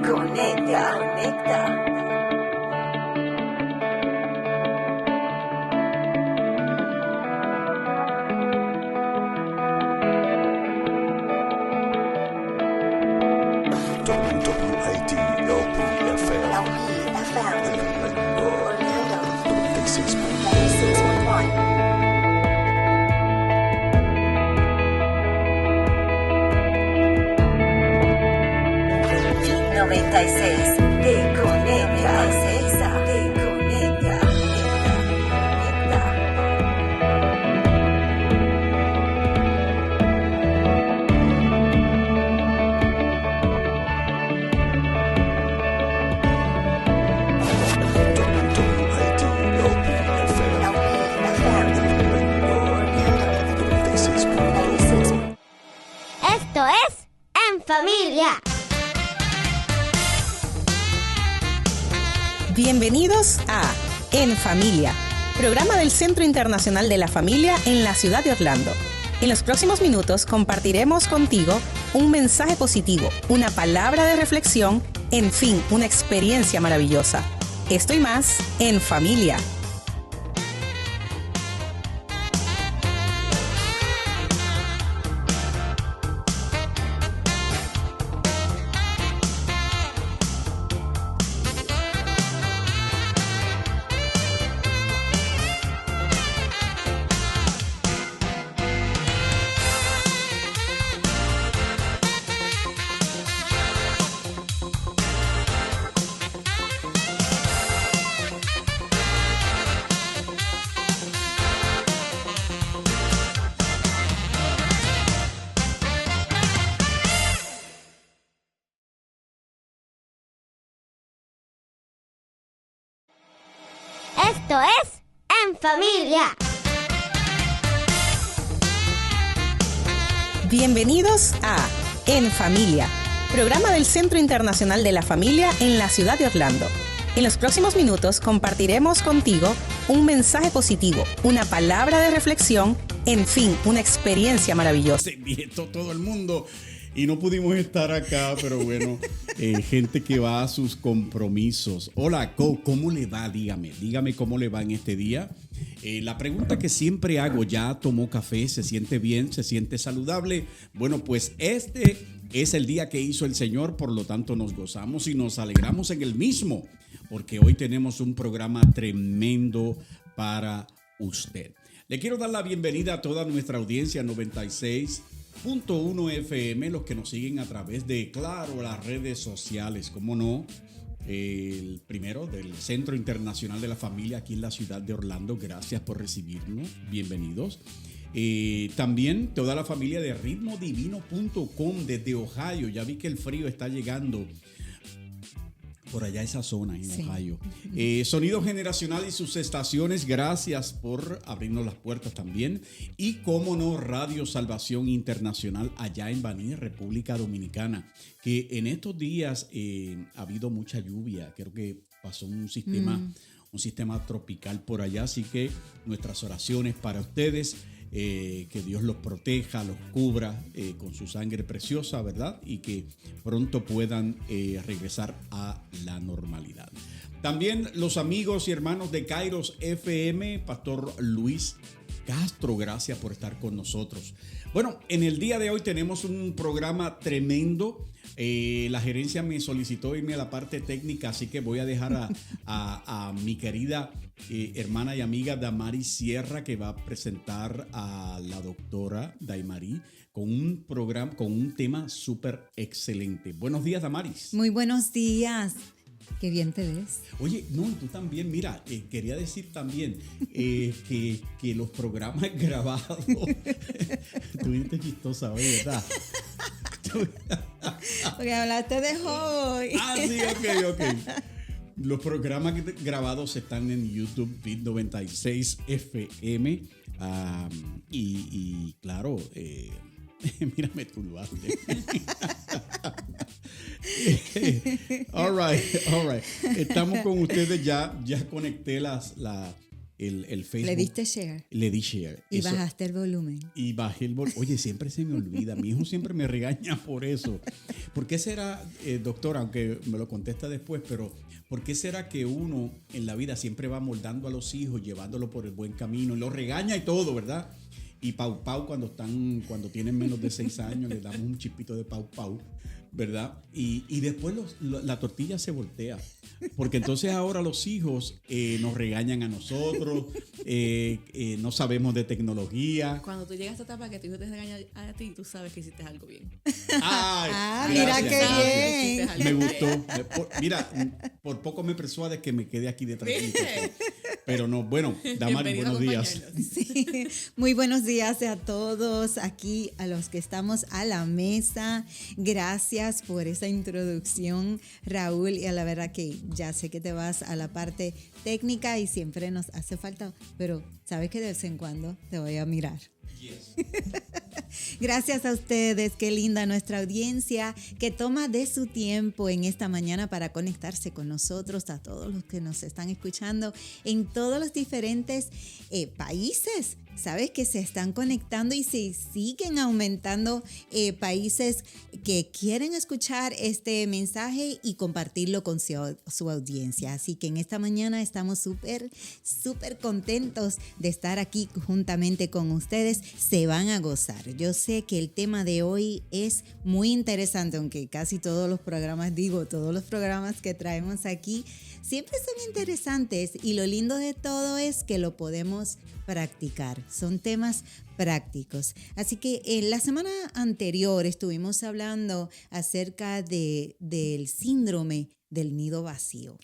Conecta. Esto es En Familia. Bienvenidos a En Familia, programa del Centro Internacional de la Familia en la ciudad de Orlando. En los próximos minutos compartiremos contigo un mensaje positivo, una palabra de reflexión, en fin, una experiencia maravillosa. Esto y más en Familia. Esto es En Familia. Bienvenidos a En Familia, programa del Centro Internacional de la Familia en la ciudad de Orlando. En los próximos minutos compartiremos contigo un mensaje positivo, una palabra de reflexión, en fin, una experiencia maravillosa. Se dietó todo el mundo y no pudimos estar acá, pero bueno, gente que va a sus compromisos. Hola, ¿cómo le va? Dígame cómo le va en este día. La pregunta que siempre hago, ¿ya tomó café? ¿Se siente bien? ¿Se siente saludable? Bueno, pues este es el día que hizo el Señor, por lo tanto nos gozamos y nos alegramos en el mismo, porque hoy tenemos un programa tremendo para usted. Le quiero dar la bienvenida a toda nuestra audiencia 96.1 FM, los que nos siguen a través de, claro, las redes sociales, cómo no. El primero del Centro Internacional de la Familia aquí en la ciudad de Orlando. Gracias por recibirnos, bienvenidos. También toda la familia de ritmodivino.com desde Ohio. Ya vi que el frío está llegando por allá esa zona en Ohio. Sonido Generacional y sus estaciones, gracias por abrirnos las puertas también. Y cómo no, Radio Salvación Internacional allá en Baní, República Dominicana, que en estos días ha habido mucha lluvia. Creo que pasó un sistema tropical por allá, así que nuestras oraciones para ustedes. Que Dios los proteja, los cubra con su sangre preciosa, ¿verdad? Y que pronto puedan regresar a la normalidad. También los amigos y hermanos de Kairos FM, Pastor Luis Castro, gracias por estar con nosotros. Bueno, en el día de hoy tenemos un programa tremendo. La gerencia me solicitó irme a la parte técnica, así que voy a dejar a mi querida hermana y amiga Damaris Sierra, que va a presentar a la doctora Daimarí con un programa, con un tema súper excelente. Buenos días, Damaris. Muy buenos días. Qué bien te ves. Oye, no, tú también, mira, quería decir también que los programas grabados, estuviste chistosa hoy, ¿verdad? Porque hablaste de hoy. Ah, sí, ok. Los programas grabados están en YouTube, Bit 96 FM. Y claro, mírame tú lo haces. All right. Estamos con ustedes, ya conecté el Facebook. Le diste share. Le di share. Y bajaste el volumen. Y bajé el volumen. Oye, siempre se me olvida. Mi hijo siempre me regaña por eso. ¿Por qué será, doctora, aunque me lo contesta después, pero por qué será que uno en la vida siempre va moldando a los hijos, llevándolo por el buen camino? Los regaña y todo, ¿verdad? Y Pau cuando tienen menos de 6 años, les damos un chispito de Pau, ¿verdad? Y después la tortilla se voltea. Porque entonces ahora los hijos nos regañan a nosotros, no sabemos de tecnología. Cuando tú llegas a esta etapa que tu hijo te regaña a ti, tú sabes que hiciste algo bien. Mira qué bien. Me gustó. Mira, por poco me persuade que me quede aquí detrás. Pero no, bueno, Damari, buenos días. Sí, muy buenos días a todos aquí, a los que estamos a la mesa. Gracias por esa introducción, Raúl. Y a la verdad que ya sé que te vas a la parte técnica y siempre nos hace falta, pero sabes que de vez en cuando te voy a mirar. Yes. Gracias a ustedes, qué linda nuestra audiencia que toma de su tiempo en esta mañana para conectarse con nosotros, a todos los que nos están escuchando en todos los diferentes países. Sabes que se están conectando y se siguen aumentando países que quieren escuchar este mensaje y compartirlo con su audiencia. Así que en esta mañana estamos súper contentos de estar aquí juntamente con ustedes. Se van a gozar. Yo sé que el tema de hoy es muy interesante, aunque casi todos los programas que traemos aquí siempre son interesantes, y lo lindo de todo es que lo podemos practicar. Son temas prácticos. Así que en la semana anterior estuvimos hablando acerca del síndrome del nido vacío.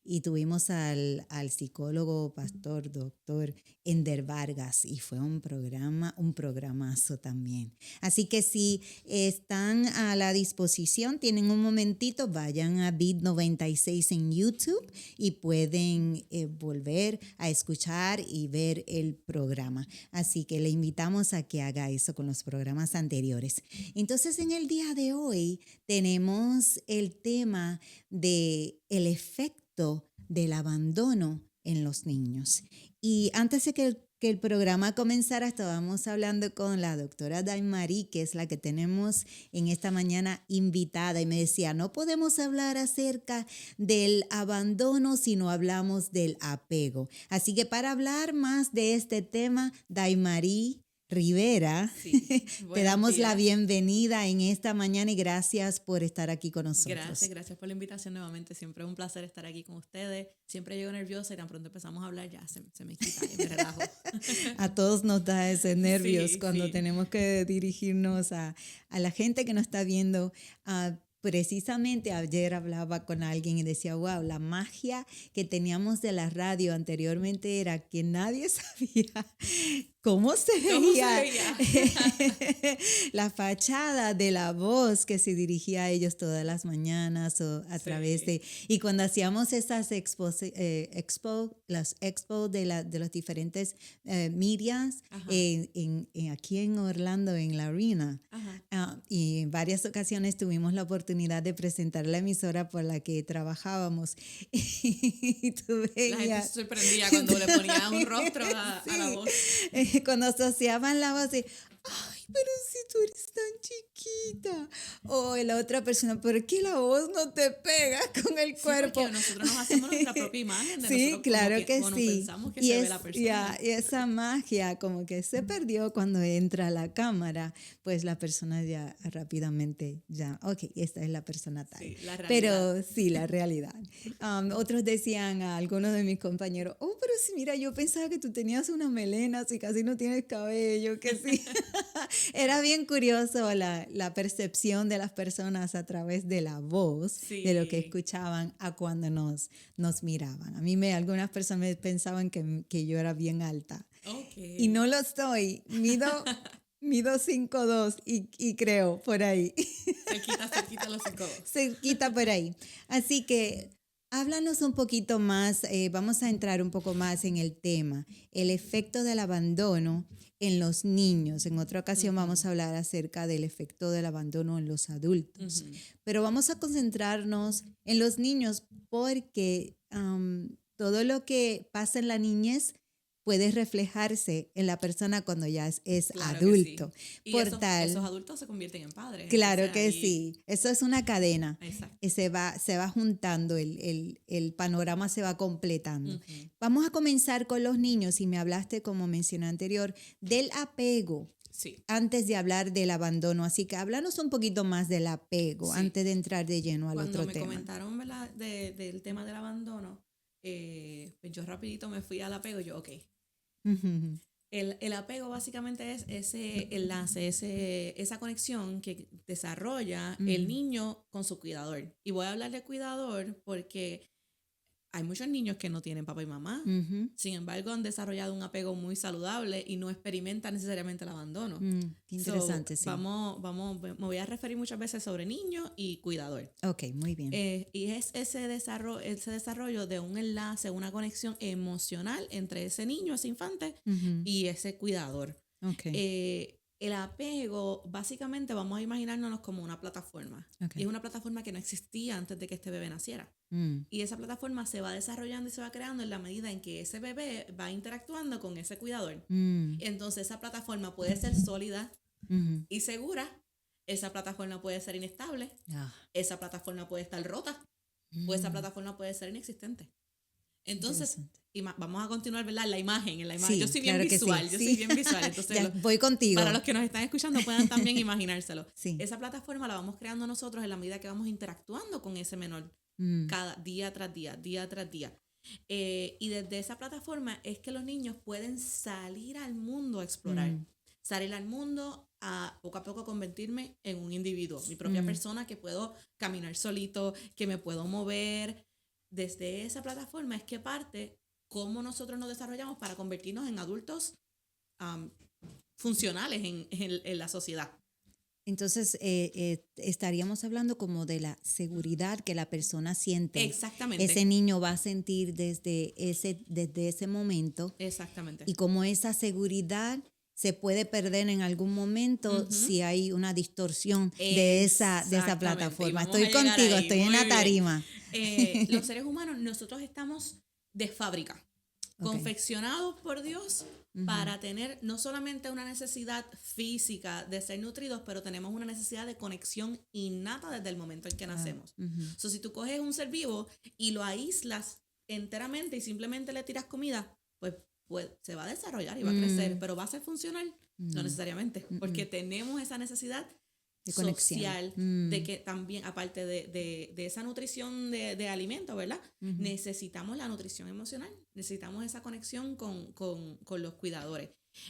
Y tuvimos al psicólogo, pastor, doctor Ender Vargas, y fue un programazo también. Así que si están a la disposición, tienen un momentito, vayan a Bit96 en YouTube y pueden volver a escuchar y ver el programa. Así que le invitamos a que haga eso con los programas anteriores. Entonces, en el día de hoy tenemos el tema del efecto del abandono en los niños. Y antes de que el programa comenzara, estábamos hablando con la doctora Damari, que es la que tenemos en esta mañana invitada, y me decía, no podemos hablar acerca del abandono si no hablamos del apego. Así que para hablar más de este tema, Damari Rivera, sí, te damos la bienvenida en esta mañana y gracias por estar aquí con nosotros. Gracias por la invitación nuevamente. Siempre es un placer estar aquí con ustedes. Siempre llego nerviosa y tan pronto empezamos a hablar ya se me quita y me relajo. A todos nos da ese nervios cuando tenemos que dirigirnos a la gente que nos está viendo. Precisamente ayer hablaba con alguien y decía, wow, la magia que teníamos de la radio anteriormente era que nadie sabía cómo se veía la fachada de la voz que se dirigía a ellos todas las mañanas o a través de... Y cuando hacíamos esas expos de los diferentes medias aquí en Orlando, en la Arena, y en varias ocasiones tuvimos la oportunidad de presentar la emisora por la que trabajábamos. Y tú veías... La gente se sorprendía cuando le ponía un rostro a la voz. Cuando asociaban la voz de, ay, pero si tú eres tan chiquita. O la otra persona, ¿por qué la voz no te pega con el cuerpo? Porque nosotros nos hacemos nuestra propia imagen. Sí, claro que sí. Pensamos que se ve la persona. Y esa magia como que se perdió cuando entra la cámara, pues la persona ya rápidamente ok, esta es la persona tal. Sí, la realidad. Pero sí, la realidad. Otros decían a algunos de mis compañeros, pero sí, mira, yo pensaba que tú tenías una melena, si casi no tienes cabello, que sí. Era bien curioso la percepción de las personas a través de la voz, de lo que escuchaban a cuando nos miraban. A mí algunas personas pensaban que yo era bien alta. Okay. Y no lo estoy. Mido 5'2" y creo por ahí. Cerquita los 5'2". Cerquita por ahí. Así que háblanos un poquito más, vamos a entrar un poco más en el tema, el efecto del abandono en los niños. En otra ocasión vamos a hablar acerca del efecto del abandono en los adultos, pero vamos a concentrarnos en los niños porque todo lo que pasa en la niñez puede reflejarse en la persona cuando ya es Claro que adulto. sí. Y Por esos, tal, esos adultos se convierten en padres. claro Entonces, que ahí- sí. Eso es una cadena. Exacto. Se va juntando, el panorama se va completando. Ujú. Vamos a comenzar con los niños y me hablaste, como mencioné anterior, del apego. Sí. Antes de hablar del abandono, así que háblanos un poquito más del apego Sí. antes de entrar de lleno al Cuando otro me tema. comentaron, ¿verdad? Del tema del abandono, pues yo rapidito me fui al apego y yo, ok. Ujú, El apego básicamente es ese enlace, esa conexión que desarrolla el niño con su cuidador. Y voy a hablar de cuidador porque hay muchos niños que no tienen papá y mamá. ujú, Sin embargo, han desarrollado un apego muy saludable y no experimentan necesariamente el abandono. qué interesante, So, sí. me voy a referir muchas veces sobre niño y cuidador. Ok, muy bien. Y es ese desarrollo de un enlace, una conexión emocional entre ese niño, ese infante, Ujú, y ese cuidador. ok, El apego, básicamente vamos a imaginárnoslo como una plataforma. ok. Y es una plataforma que no existía antes de que este bebé naciera. Mm, Y esa plataforma se va desarrollando y se va creando en la medida en que ese bebé va interactuando con ese cuidador. mm, Entonces esa plataforma puede ser sólida ujú. y segura. Esa plataforma puede ser inestable. Ah, Esa plataforma puede estar rota. O esa plataforma puede ser inexistente. Entonces, interesante. vamos a continuar, ¿verdad? La imagen. Sí, yo soy bien claro que visual. sí, Yo sí. soy bien visual. Entonces, Ya, voy contigo. para los que nos están escuchando puedan también imaginárselo. Sí. Esa plataforma la vamos creando nosotros en la medida que vamos interactuando con ese menor Mm, cada día tras día, día tras día. Y desde esa plataforma es que los niños pueden salir al mundo a explorar. Salir al mundo a poco convertirme en un individuo, mi propia persona, que puedo caminar solito, que me puedo mover. Desde esa plataforma es que parte cómo nosotros nos desarrollamos para convertirnos en adultos funcionales en la sociedad. Entonces, estaríamos hablando como de la seguridad que la persona siente. Exactamente. Ese niño va a sentir desde ese momento Exactamente. y como esa seguridad se puede perder en algún momento si hay una distorsión de esa Exactamente. plataforma. Y vamos Estoy a llegar contigo, ahí. estoy en Muy la bien. tarima. Los seres humanos, nosotros estamos de fábrica, confeccionados por Dios para tener no solamente una necesidad física de ser nutridos, pero tenemos una necesidad de conexión innata desde el momento en que nacemos. So, si tú coges un ser vivo y lo aíslas enteramente y simplemente le tiras comida, pues se va a desarrollar y va a crecer, pero va a ser funcional, no necesariamente, porque tenemos esa necesidad De conexión. social, de que también, aparte de esa nutrición de alimento, ¿verdad? Necesitamos la nutrición emocional, necesitamos esa conexión con los cuidadores.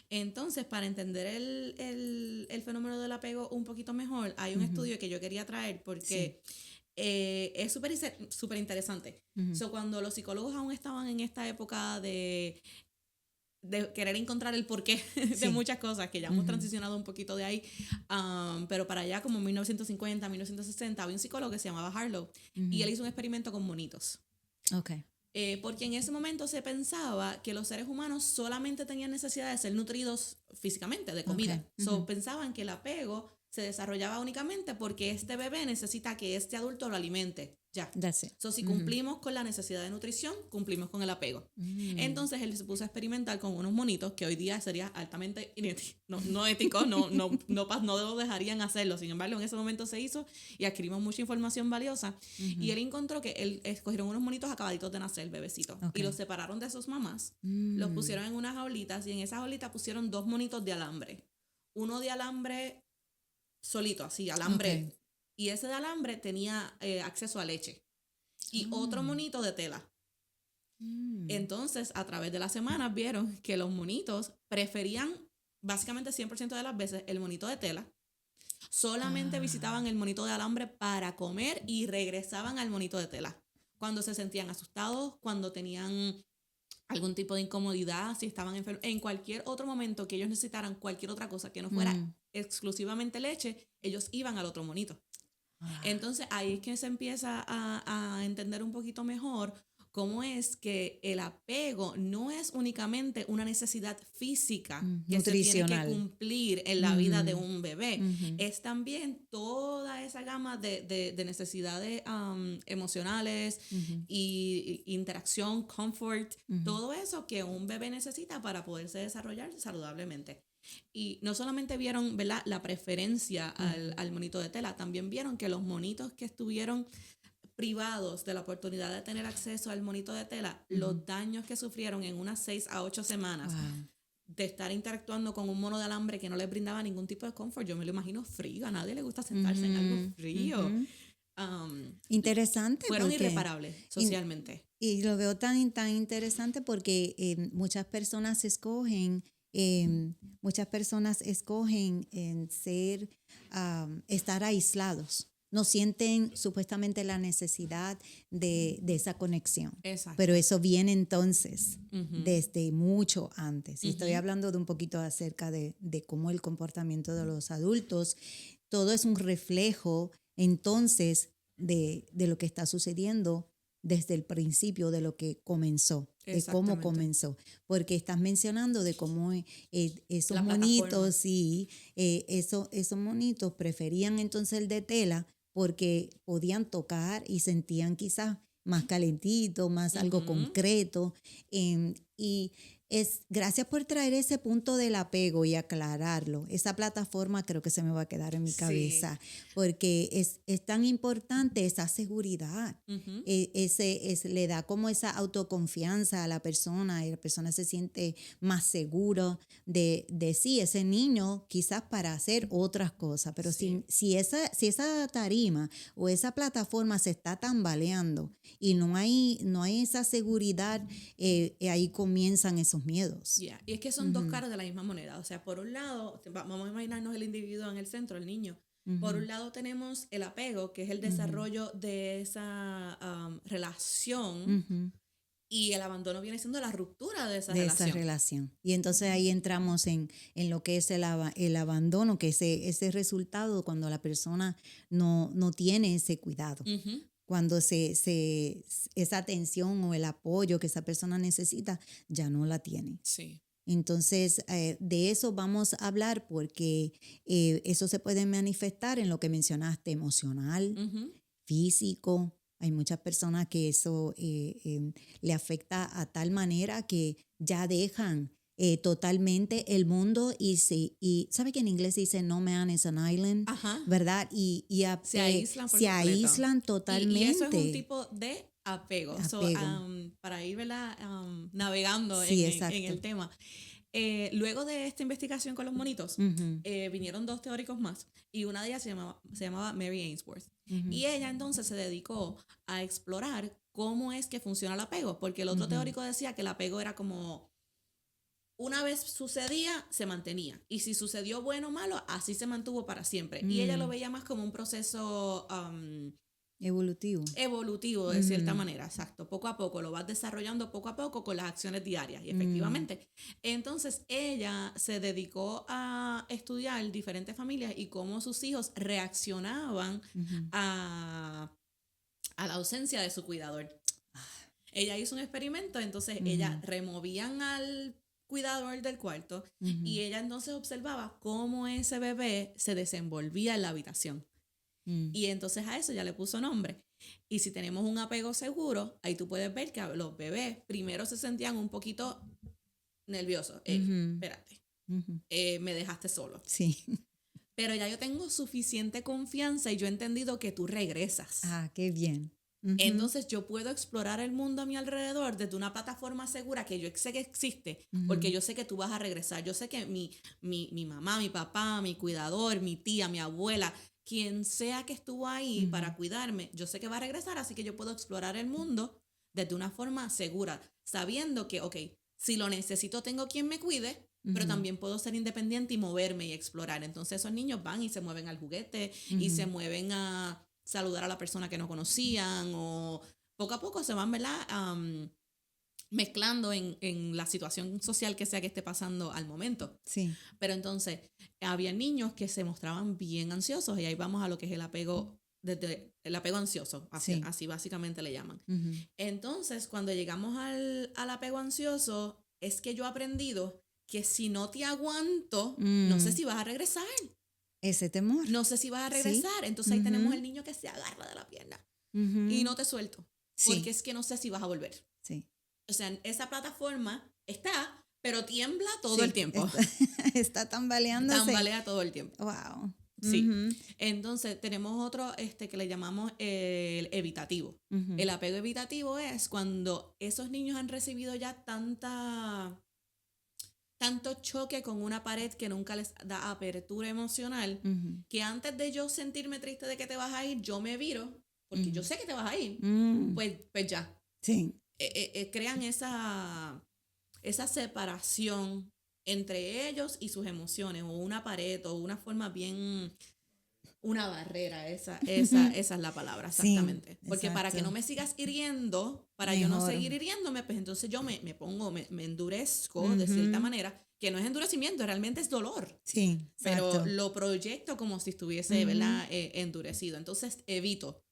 Entonces, para entender el fenómeno del apego un poquito mejor, hay un estudio que yo quería traer porque es súper interesante. So, cuando los psicólogos aún estaban en esta época de querer encontrar el porqué de muchas cosas, que ya hemos transicionado un poquito de ahí, pero para allá como 1950, 1960, había un psicólogo que se llamaba Harlow y él hizo un experimento con monitos. Okay. Porque en ese momento se pensaba que los seres humanos solamente tenían necesidad de ser nutridos físicamente, de comida. So, pensaban que el apego se desarrollaba únicamente porque este bebé necesita que este adulto lo alimente. Ya. That's it. So, si cumplimos con la necesidad de nutrición, cumplimos con el apego. Entonces él se puso a experimentar con unos monitos que hoy día sería altamente no éticos, no dejarían hacerlo. Sin embargo, en ese momento se hizo y adquirimos mucha información valiosa. Y él encontró que él escogieron unos monitos acabaditos de nacer, bebecitos, y los separaron de sus mamás, los pusieron en unas jaulitas y en esa jaulita pusieron 2 monitos de alambre. Uno de alambre solito, así, alambre. Ok. Y ese de alambre tenía acceso a leche. Y otro monito de tela. Entonces, a través de las semanas vieron que los monitos preferían básicamente 100% de las veces el monito de tela. Solamente visitaban el monito de alambre para comer y regresaban al monito de tela. Cuando se sentían asustados, cuando tenían algún tipo de incomodidad, si estaban enfermos, en cualquier otro momento que ellos necesitaran cualquier otra cosa que no fuera exclusivamente leche, ellos iban al otro monito. Entonces ahí es que se empieza a entender un poquito mejor cómo es que el apego no es únicamente una necesidad física que se tiene que nutricional. cumplir en la vida de un bebé, es también toda esa gama de necesidades emocionales y interacción, comfort, todo eso que un bebé necesita para poderse desarrollar saludablemente. Y no solamente vieron, ¿verdad?, la preferencia al monito de tela, también vieron que los monitos que estuvieron privados de la oportunidad de tener acceso al monito de tela, los daños que sufrieron en unas 6 a 8 semanas de estar interactuando con un mono de alambre que no les brindaba ningún tipo de confort. Yo me lo imagino frío, a nadie le gusta sentarse en algo frío. Interesante. Fueron porque irreparables socialmente. Y lo veo tan interesante porque muchas personas escogen en estar aislados. No sienten supuestamente la necesidad de esa conexión. Exacto. Pero eso viene entonces desde mucho antes. Y estoy hablando de un poquito acerca de cómo el comportamiento de los adultos, todo es un reflejo entonces de lo que está sucediendo desde el principio, de lo que comenzó, de cómo comenzó. Porque estás mencionando de cómo esos monitos, sí, esos monitos preferían entonces el de tela porque podían tocar y sentían quizás más calentito, más algo concreto. Y gracias por traer ese punto del apego y aclararlo. Esa plataforma creo que se me va a quedar en mi cabeza, porque es tan importante esa seguridad. Le da como esa autoconfianza a la persona, y la persona se siente más seguro de sí, ese niño quizás para hacer otras cosas, pero si esa tarima o esa plataforma se está tambaleando y no hay esa seguridad, ahí comienzan esos miedos. Y es que son dos caras de la misma moneda. O sea, por un lado, vamos a imaginarnos el individuo en el centro, el niño. Por un lado tenemos el apego, que es el desarrollo de esa relación, y el abandono viene siendo la ruptura de esa relación. Y entonces ahí entramos en lo que es el abandono, que es ese resultado cuando la persona no tiene ese cuidado. Cuando esa atención o el apoyo que esa persona necesita ya no la tiene. Sí. Entonces, de eso vamos a hablar porque eso se puede manifestar en lo que mencionaste, emocional, físico. Hay muchas personas que eso le afecta a tal manera que ya dejan totalmente el mundo y ¿sabe que en inglés dice no man is an island? ¿Verdad? Y se aíslan totalmente. Y eso es un tipo de apego. Para ir navegando en el tema. Luego de esta investigación con los monitos, vinieron 2 teóricos más, y una de ellas se llamaba Mary Ainsworth. Y ella entonces se dedicó a explorar cómo es que funciona el apego, porque el otro teórico decía que el apego era como una vez sucedía, se mantenía, y si sucedió bueno o malo, así se mantuvo para siempre. Y ella lo veía más como un proceso evolutivo de cierta manera, exacto. Poco a poco, lo vas desarrollando poco a poco con las acciones diarias, y efectivamente. Entonces ella se dedicó a estudiar diferentes familias y cómo sus hijos reaccionaban a la ausencia de su cuidador. Ella hizo un experimento, entonces ella removían al cuidador del cuarto y ella entonces observaba cómo ese bebé se desenvolvía en la habitación. Y entonces a eso ya le puso nombre. Y si tenemos un apego seguro, ahí tú puedes ver que los bebés primero se sentían un poquito nerviosos. Espérate, me dejaste solo. Sí. Pero ya yo tengo suficiente confianza y yo he entendido que tú regresas. Qué bien. Entonces yo puedo explorar el mundo a mi alrededor desde una plataforma segura que yo sé que existe, porque yo sé que tú vas a regresar. Yo sé que mi mamá, mi papá, mi cuidador, mi tía, mi abuela, quien sea que estuvo ahí para cuidarme, yo sé que va a regresar, así que yo puedo explorar el mundo desde una forma segura, sabiendo que, si lo necesito tengo quien me cuide, pero también puedo ser independiente y moverme y explorar. Entonces esos niños van y se mueven al juguete y se mueven a saludar a la persona que no conocían, o poco a poco se van, ¿verdad? Mezclando en la situación social que sea que esté pasando al momento. Sí. Pero entonces había niños que se mostraban bien ansiosos, y ahí vamos a lo que es el apego desde el apego ansioso, así básicamente le llaman. Entonces, cuando llegamos al apego ansioso, es que yo he aprendido que si no te aguanto, no sé si vas a regresar. Ese temor. No sé si vas a regresar. Entonces ahí tenemos el niño que se agarra de la pierna y no te suelto. Porque es que no sé si vas a volver. Sí. O sea, esa plataforma está, pero tiembla todo el tiempo. Está tambaleándose. Tambalea todo el tiempo. Wow. Sí. Entonces tenemos otro que le llamamos el evitativo. El apego evitativo es cuando esos niños han recibido ya tanto choque con una pared que nunca les da apertura emocional, que antes de yo sentirme triste de que te vas a ir, yo me viro, porque yo sé que te vas a ir, pues ya. Sí. Crean esa separación entre ellos y sus emociones, o una pared, o una forma bien, una barrera, esa es la palabra, exactamente. Sí, porque para que no me sigas hiriendo, para yo no seguir hiriéndome, pues entonces yo me endurezco de cierta manera, que no es endurecimiento, realmente es dolor. Sí, exacto. Pero lo proyecto como si estuviese, ¿verdad? Endurecido. Entonces evito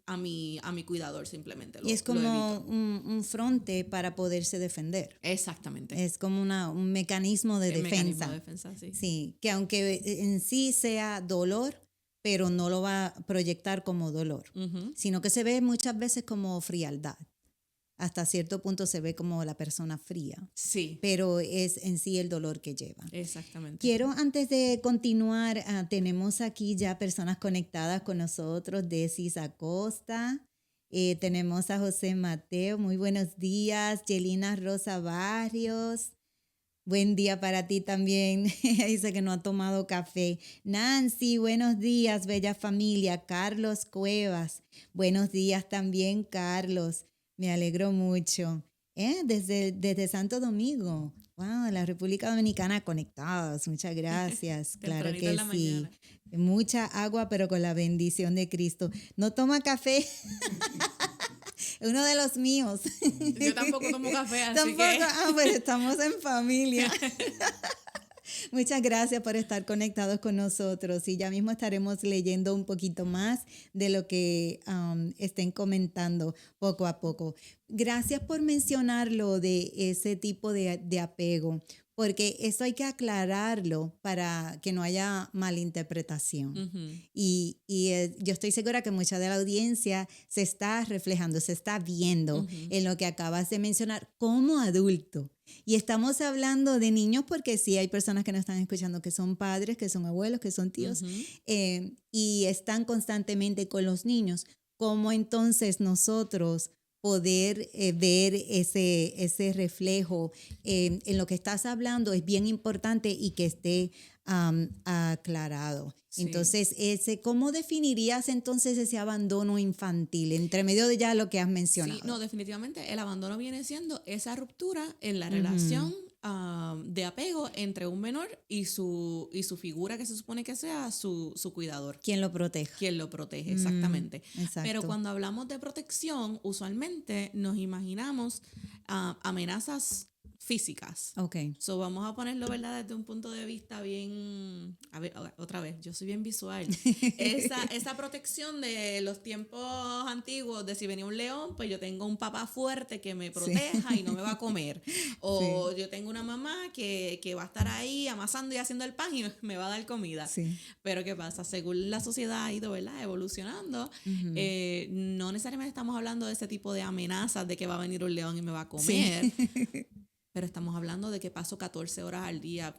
a mi cuidador simplemente. Y es como un fronte para poderse defender. Exactamente. Es como un mecanismo de defensa. Mecanismo de defensa, sí. Sí, que aunque en sí sea dolor, pero no lo va a proyectar como dolor, sino que se ve muchas veces como frialdad. Hasta cierto punto se ve como la persona fría. Sí. Pero es en sí el dolor que lleva. Exactamente. Quiero, antes de continuar, tenemos aquí ya personas conectadas con nosotros. Decis Acosta, tenemos a José Mateo, muy buenos días. Yelina Rosa Barrios, buen día para ti también. Dice que no ha tomado café. Nancy, buenos días, bella familia. Carlos Cuevas, buenos días también, Carlos. Me alegro mucho. Desde Santo Domingo. Wow, la República Dominicana conectados. Muchas gracias. Claro que sí. Mañana. Mucha agua, pero con la bendición de Cristo. No toma café. Uno de los míos. Yo tampoco tomo café, así tampoco, que... pero estamos en familia. Muchas gracias por estar conectados con nosotros y ya mismo estaremos leyendo un poquito más de lo que estén comentando poco a poco. Gracias por mencionarlo de ese tipo de apego, porque eso hay que aclararlo para que no haya malinterpretación. Y yo estoy segura que mucha de la audiencia se está reflejando, se está viendo en lo que acabas de mencionar como adulto. Y estamos hablando de niños porque sí hay personas que nos están escuchando que son padres, que son abuelos, que son tíos y están constantemente con los niños. ¿Cómo entonces nosotros poder ver ese reflejo en lo que estás hablando? Es bien importante y que esté aclarado. Sí. Entonces, ¿cómo definirías entonces ese abandono infantil entre medio de ya lo que has mencionado? Sí, no, definitivamente el abandono viene siendo esa ruptura en la relación de apego entre un menor y su figura que se supone que sea su cuidador. ¿Quién lo protege? Quien lo protege, exactamente. Exacto. Pero cuando hablamos de protección, usualmente nos imaginamos amenazas físicas. Okay. So vamos a ponerlo, ¿verdad?, desde un punto de vista bien, a ver, otra vez, yo soy bien visual. Esa protección de los tiempos antiguos, de si venía un león, pues yo tengo un papá fuerte que me proteja y no me va a comer. O yo tengo una mamá que va a estar ahí amasando y haciendo el pan y me va a dar comida. Sí. Pero ¿qué pasa? Según la sociedad ha ido, ¿verdad?, evolucionando, no necesariamente estamos hablando de ese tipo de amenazas de que va a venir un león y me va a comer. Sí. Pero estamos hablando de que paso 14 horas al día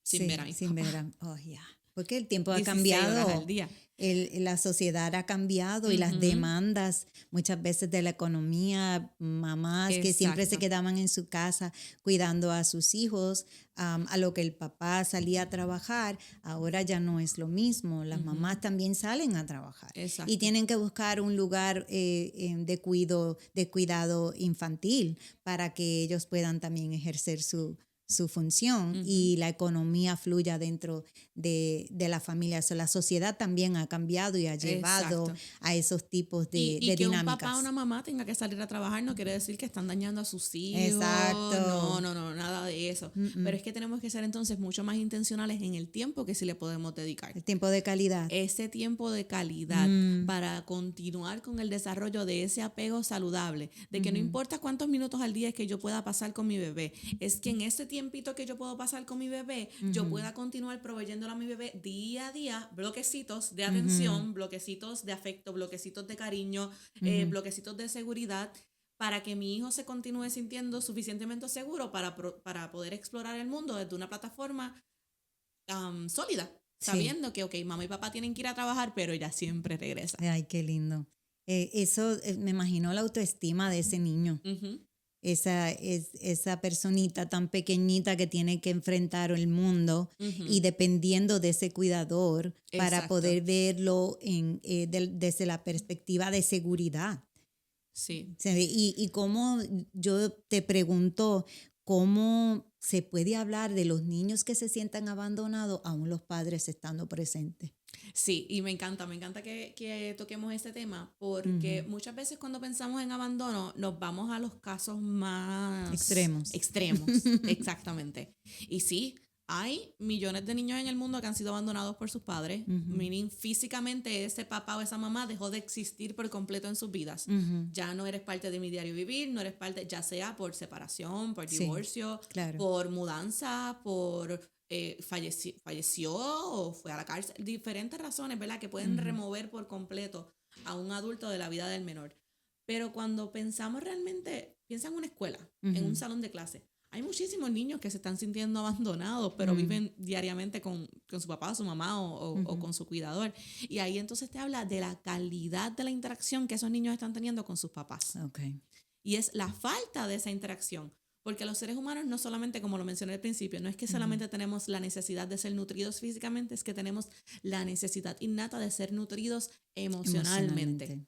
sin ver a mi papá. Oh, yeah. Porque el tiempo ha cambiado. Horas al día. La sociedad ha cambiado y las demandas muchas veces de la economía, mamás que siempre se quedaban en su casa cuidando a sus hijos, a lo que el papá salía a trabajar, ahora ya no es lo mismo. Las mamás también salen a trabajar. Exacto. Y tienen que buscar un lugar de cuidado infantil para que ellos puedan también ejercer su su función y la economía fluya dentro de la familia. O sea, la sociedad también ha cambiado y ha llevado Exacto. a esos tipos de Y que dinámicas. un papá o una mamá tenga que salir a trabajar no quiere decir que están dañando a sus hijos. Exacto. No, nada de eso. Pero es que tenemos que ser entonces mucho más intencionales en el tiempo que sí le podemos dedicar. El tiempo de calidad. Ese tiempo de calidad para continuar con el desarrollo de ese apego saludable, de que no importa cuántos minutos al día es que yo pueda pasar con mi bebé, es que en ese tiempito que yo puedo pasar con mi bebé, yo pueda continuar proveyéndole a mi bebé día a día bloquecitos de atención, bloquecitos de afecto, bloquecitos de cariño, bloquecitos de seguridad, para que mi hijo se continúe sintiendo suficientemente seguro para poder explorar el mundo desde una plataforma sólida, sabiendo que, ok, mamá y papá tienen que ir a trabajar, pero ella siempre regresa. Ay, qué lindo. Eso, me imagino la autoestima de ese niño. Esa personita tan pequeñita que tiene que enfrentar el mundo y dependiendo de ese cuidador para Exacto. poder verlo desde la perspectiva de seguridad. Sí. Y cómo, yo te pregunto, ¿cómo se puede hablar de los niños que se sientan abandonados aún los padres estando presentes? Sí, y me encanta que toquemos este tema porque muchas veces cuando pensamos en abandono nos vamos a los casos más Extremos, exactamente. Y sí, hay millones de niños en el mundo que han sido abandonados por sus padres, meaning físicamente ese papá o esa mamá dejó de existir por completo en sus vidas. Ya no eres parte de mi diario vivir, no eres parte, ya sea por separación, por divorcio, claro. por mudanza, por falleció o fue a la cárcel, diferentes razones, ¿verdad? Que pueden remover por completo a un adulto de la vida del menor. Pero cuando pensamos realmente, piensa en una escuela, en un salón de clase. Hay muchísimos niños que se están sintiendo abandonados, pero viven diariamente con su papá, su mamá o con su cuidador. Y ahí entonces te habla de la calidad de la interacción que esos niños están teniendo con sus papás. Okay. Y es la falta de esa interacción. Porque los seres humanos no solamente, como lo mencioné al principio, no es que solamente tenemos la necesidad de ser nutridos físicamente, es que tenemos la necesidad innata de ser nutridos emocionalmente.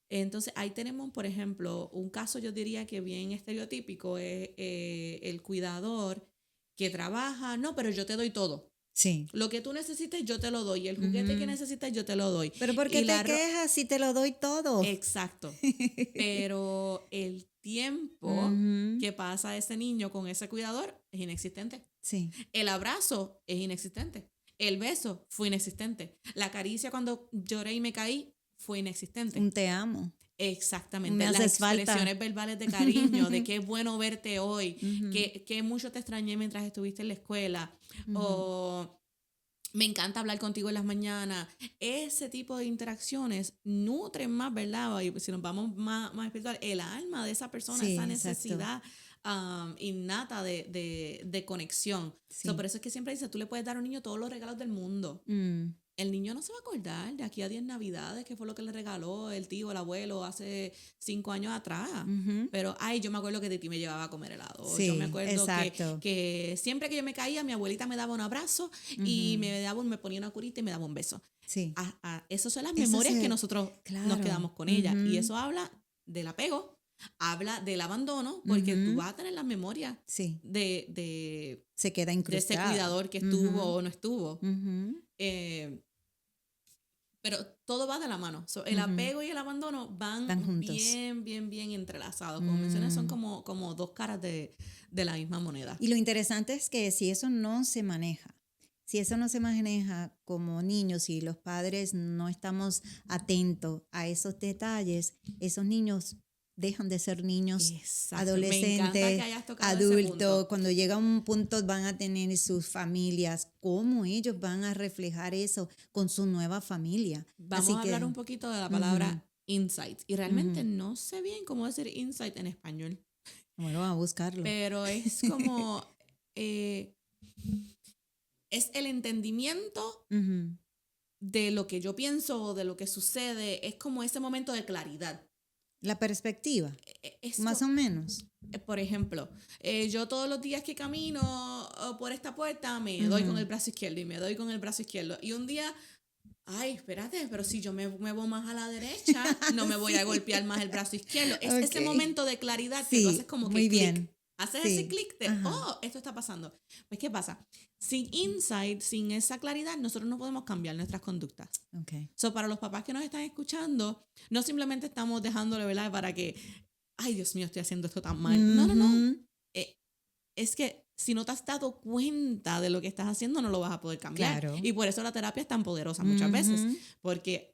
Entonces, ahí tenemos, por ejemplo, un caso yo diría que bien estereotípico es el cuidador que trabaja, no, pero yo te doy todo. Sí. Lo que tú necesites, yo te lo doy. El juguete que necesitas, yo te lo doy. Pero ¿por qué te quejas si te lo doy todo? Exacto. Pero el tiempo que pasa ese niño con ese cuidador es inexistente. Sí. El abrazo es inexistente. El beso fue inexistente. La caricia cuando lloré y me caí fue inexistente. Un te amo. Exactamente. Me Las haces expresiones falta. verbales de cariño, de qué bueno verte hoy, que mucho te extrañé mientras estuviste en la escuela, o me encanta hablar contigo en las mañanas. Ese tipo de interacciones nutren más, ¿verdad? Y si nos vamos más espiritual, el alma de esa persona, Sí, esa exacto. necesidad innata de conexión. Sí. Por eso es que siempre dice, tú le puedes dar a un niño todos los regalos del mundo. El niño no se va a acordar de aquí a 10 navidades que fue lo que le regaló el tío, el abuelo hace 5 años atrás. Pero, ay, yo me acuerdo que de ti me llevaba a comer helado. Sí, yo me acuerdo exacto. que siempre que yo me caía, mi abuelita me daba un abrazo y me ponía una curita y me daba un beso. Sí. Esas son las Eso memorias se- que nosotros claro. nos quedamos con ella. Y eso habla del apego, habla del abandono, porque tú vas a tener las memorias Sí. de Se queda ese incrustada. cuidador que estuvo o no estuvo. Pero todo va de la mano. El apego y el abandono van juntos. bien entrelazados. Como mencioné, son como dos caras de la misma moneda. Y lo interesante es que si eso no se maneja como niños, si los padres no estamos atentos a esos detalles, esos niños dejan de ser niños, Exacto. Me encanta adolescentes, que hayas tocado ese adultos. punto. Cuando llega un punto van a tener sus familias. ¿Cómo ellos van a reflejar eso con su nueva familia? Vamos Así a hablar un poquito de la palabra insight. Y realmente no sé bien cómo decir insight en español. Bueno, vamos a buscarlo. Pero es como... es el entendimiento de lo que yo pienso o de lo que sucede. Es como ese momento de claridad. La perspectiva, Es más o menos. Por ejemplo, yo todos los días que camino por esta puerta me doy con el brazo izquierdo y me doy con el brazo izquierdo. Y un día, ay, espérate, pero si yo me muevo más a la derecha, no me voy a golpear más el brazo izquierdo. Es ese momento de claridad que tú haces como que muy clic. bien. Haces Sí. ese clic de, Ajá. esto está pasando. Pues, ¿qué pasa? Sin insight, sin esa claridad, nosotros no podemos cambiar nuestras conductas. Okay. So, para los papás que nos están escuchando, no simplemente estamos dejándole, ¿verdad? Para que, ay, Dios mío, estoy haciendo esto tan mal. No, no, no. Ujú. Es que si no te has dado cuenta de lo que estás haciendo, no lo vas a poder cambiar. Claro. Y por eso la terapia es tan poderosa muchas veces, Ujú. porque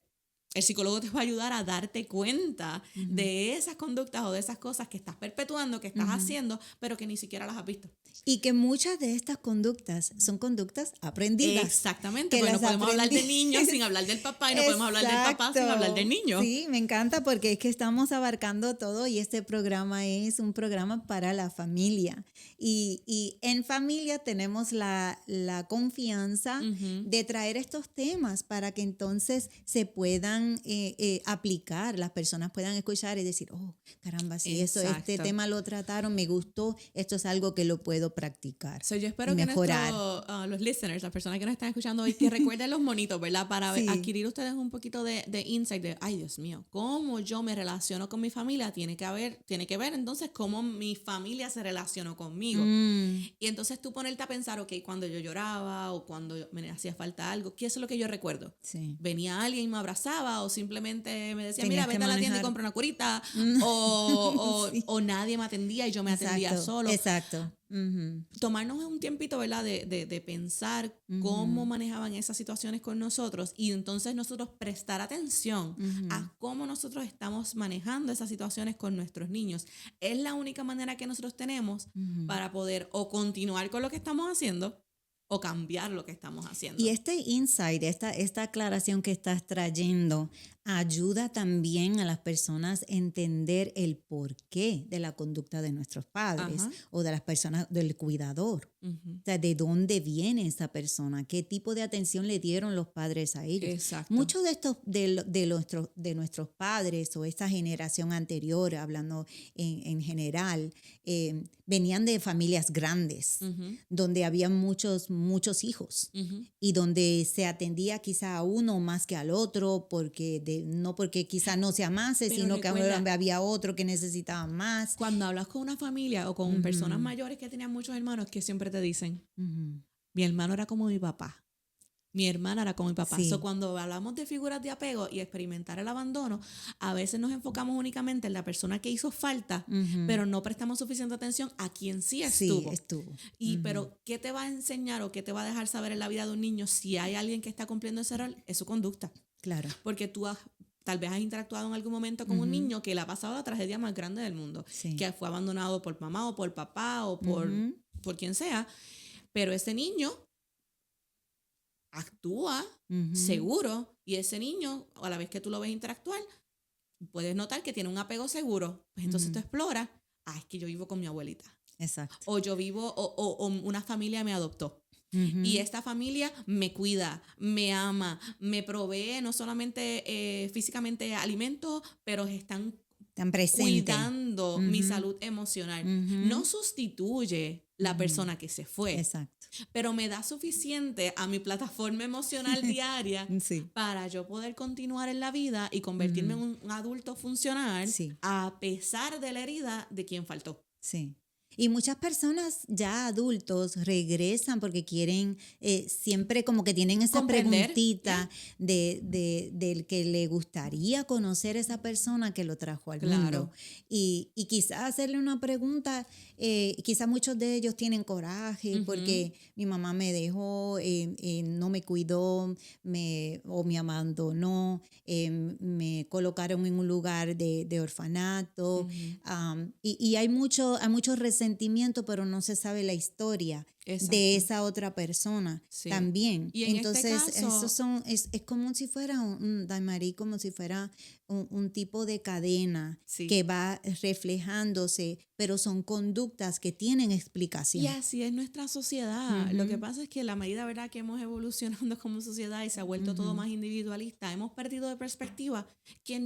el psicólogo te va a ayudar a darte cuenta de esas conductas o de esas cosas que estás perpetuando, que estás haciendo, pero que ni siquiera las has visto. Y que muchas de estas conductas son conductas aprendidas. Exactamente, que porque no las podemos hablar de aprendí- niños sin hablar del papá y no podemos hablar del papá sin Exacto. hablar del niño. Sí, me encanta porque es que estamos abarcando todo y este programa es un programa para la familia. Y en familia tenemos la confianza de traer estos temas para que entonces se puedan aplicar, las personas puedan escuchar y decir, oh, caramba, si este Exacto. tema lo trataron, me gustó, esto es algo que lo puedo practicar. So, yo espero y que mejorar. los listeners, las personas que nos están escuchando hoy, que recuerden los monitos, ¿verdad? Para Sí. adquirir ustedes un poquito de insight de, ay, Dios mío, cómo yo me relaciono con mi familia tiene que ver entonces cómo mi familia se relacionó conmigo. Y entonces tú ponerte a pensar, ok, cuando yo lloraba o cuando me hacía falta algo, ¿qué es lo que yo recuerdo? Sí. Venía alguien y me abrazaba o simplemente me decía, Tenías mira, que vete a la tienda y manejar. compra una curita o nadie me atendía y yo me atendía Exacto, solo. Exacto. Ujú. Tomarnos un tiempito, ¿verdad? De pensar cómo manejaban esas situaciones con nosotros y entonces nosotros prestar atención a cómo nosotros estamos manejando esas situaciones con nuestros niños. Es la única manera que nosotros tenemos para poder o continuar con lo que estamos haciendo o cambiar lo que estamos haciendo. Y este insight, esta aclaración que estás trayendo, ayuda también a las personas a entender el porqué de la conducta de nuestros padres Ajá. o de las personas, del cuidador. O sea, de dónde viene esa persona, qué tipo de atención le dieron los padres a ellos. Exacto. Muchos de estos, de nuestros padres o esta generación anterior, hablando en general, venían de familias grandes, donde había muchos hijos y donde se atendía quizá a uno más que al otro, no porque quizá no se amase, Pero sino que recuerda, había otro que necesitaba más. cuando hablas con una familia o con personas mayores que tenían muchos hermanos, que siempre te dicen, mi hermano era como mi papá. Mi hermana era como mi papá. Sí. So, cuando hablamos de figuras de apego y experimentar el abandono, a veces nos enfocamos únicamente en la persona que hizo falta, pero no prestamos suficiente atención a quien sí estuvo. Sí, estuvo. Pero, ¿qué te va a enseñar o qué te va a dejar saber en la vida de un niño si hay alguien que está cumpliendo ese rol? Es su conducta. Claro. Porque tú tal vez has interactuado en algún momento con un niño que le ha pasado la tragedia más grande del mundo, Sí. que fue abandonado por mamá o por papá o por quien sea, pero ese niño actúa seguro y ese niño, a la vez que tú lo ves interactuar, puedes notar que tiene un apego seguro. Pues entonces tú exploras, es que yo vivo con mi abuelita. Exacto. O yo vivo, o una familia me adoptó. Y esta familia me cuida, me ama, me provee no solamente físicamente alimentos, pero están Tan presente. cuidando mi salud emocional. No sustituye la persona que se fue, Exacto. pero me da suficiente a mi plataforma emocional diaria Sí. para yo poder continuar en la vida y convertirme en un adulto funcional Sí. a pesar de la herida de quien faltó. Sí. Y muchas personas ya adultos regresan porque quieren, siempre como que tienen esa Comprender, preguntita del que le gustaría conocer a esa persona que lo trajo al Claro. mundo. Y quizás hacerle una pregunta, quizás muchos de ellos tienen coraje porque mi mamá me dejó, no me cuidó o me abandonó, me colocaron en un lugar de orfanato. Y hay mucho resentimiento, pero no se sabe la historia Exacto. de esa otra persona Sí. también. Y en Entonces, este caso, es como si fuera Daimarí, como si fuera un tipo de cadena Sí. que va reflejándose, pero son conductas que tienen explicación. y así es nuestra sociedad. Lo que pasa es que la medida, ¿verdad?, que hemos evolucionado como sociedad y se ha vuelto todo más individualista, hemos perdido de perspectiva que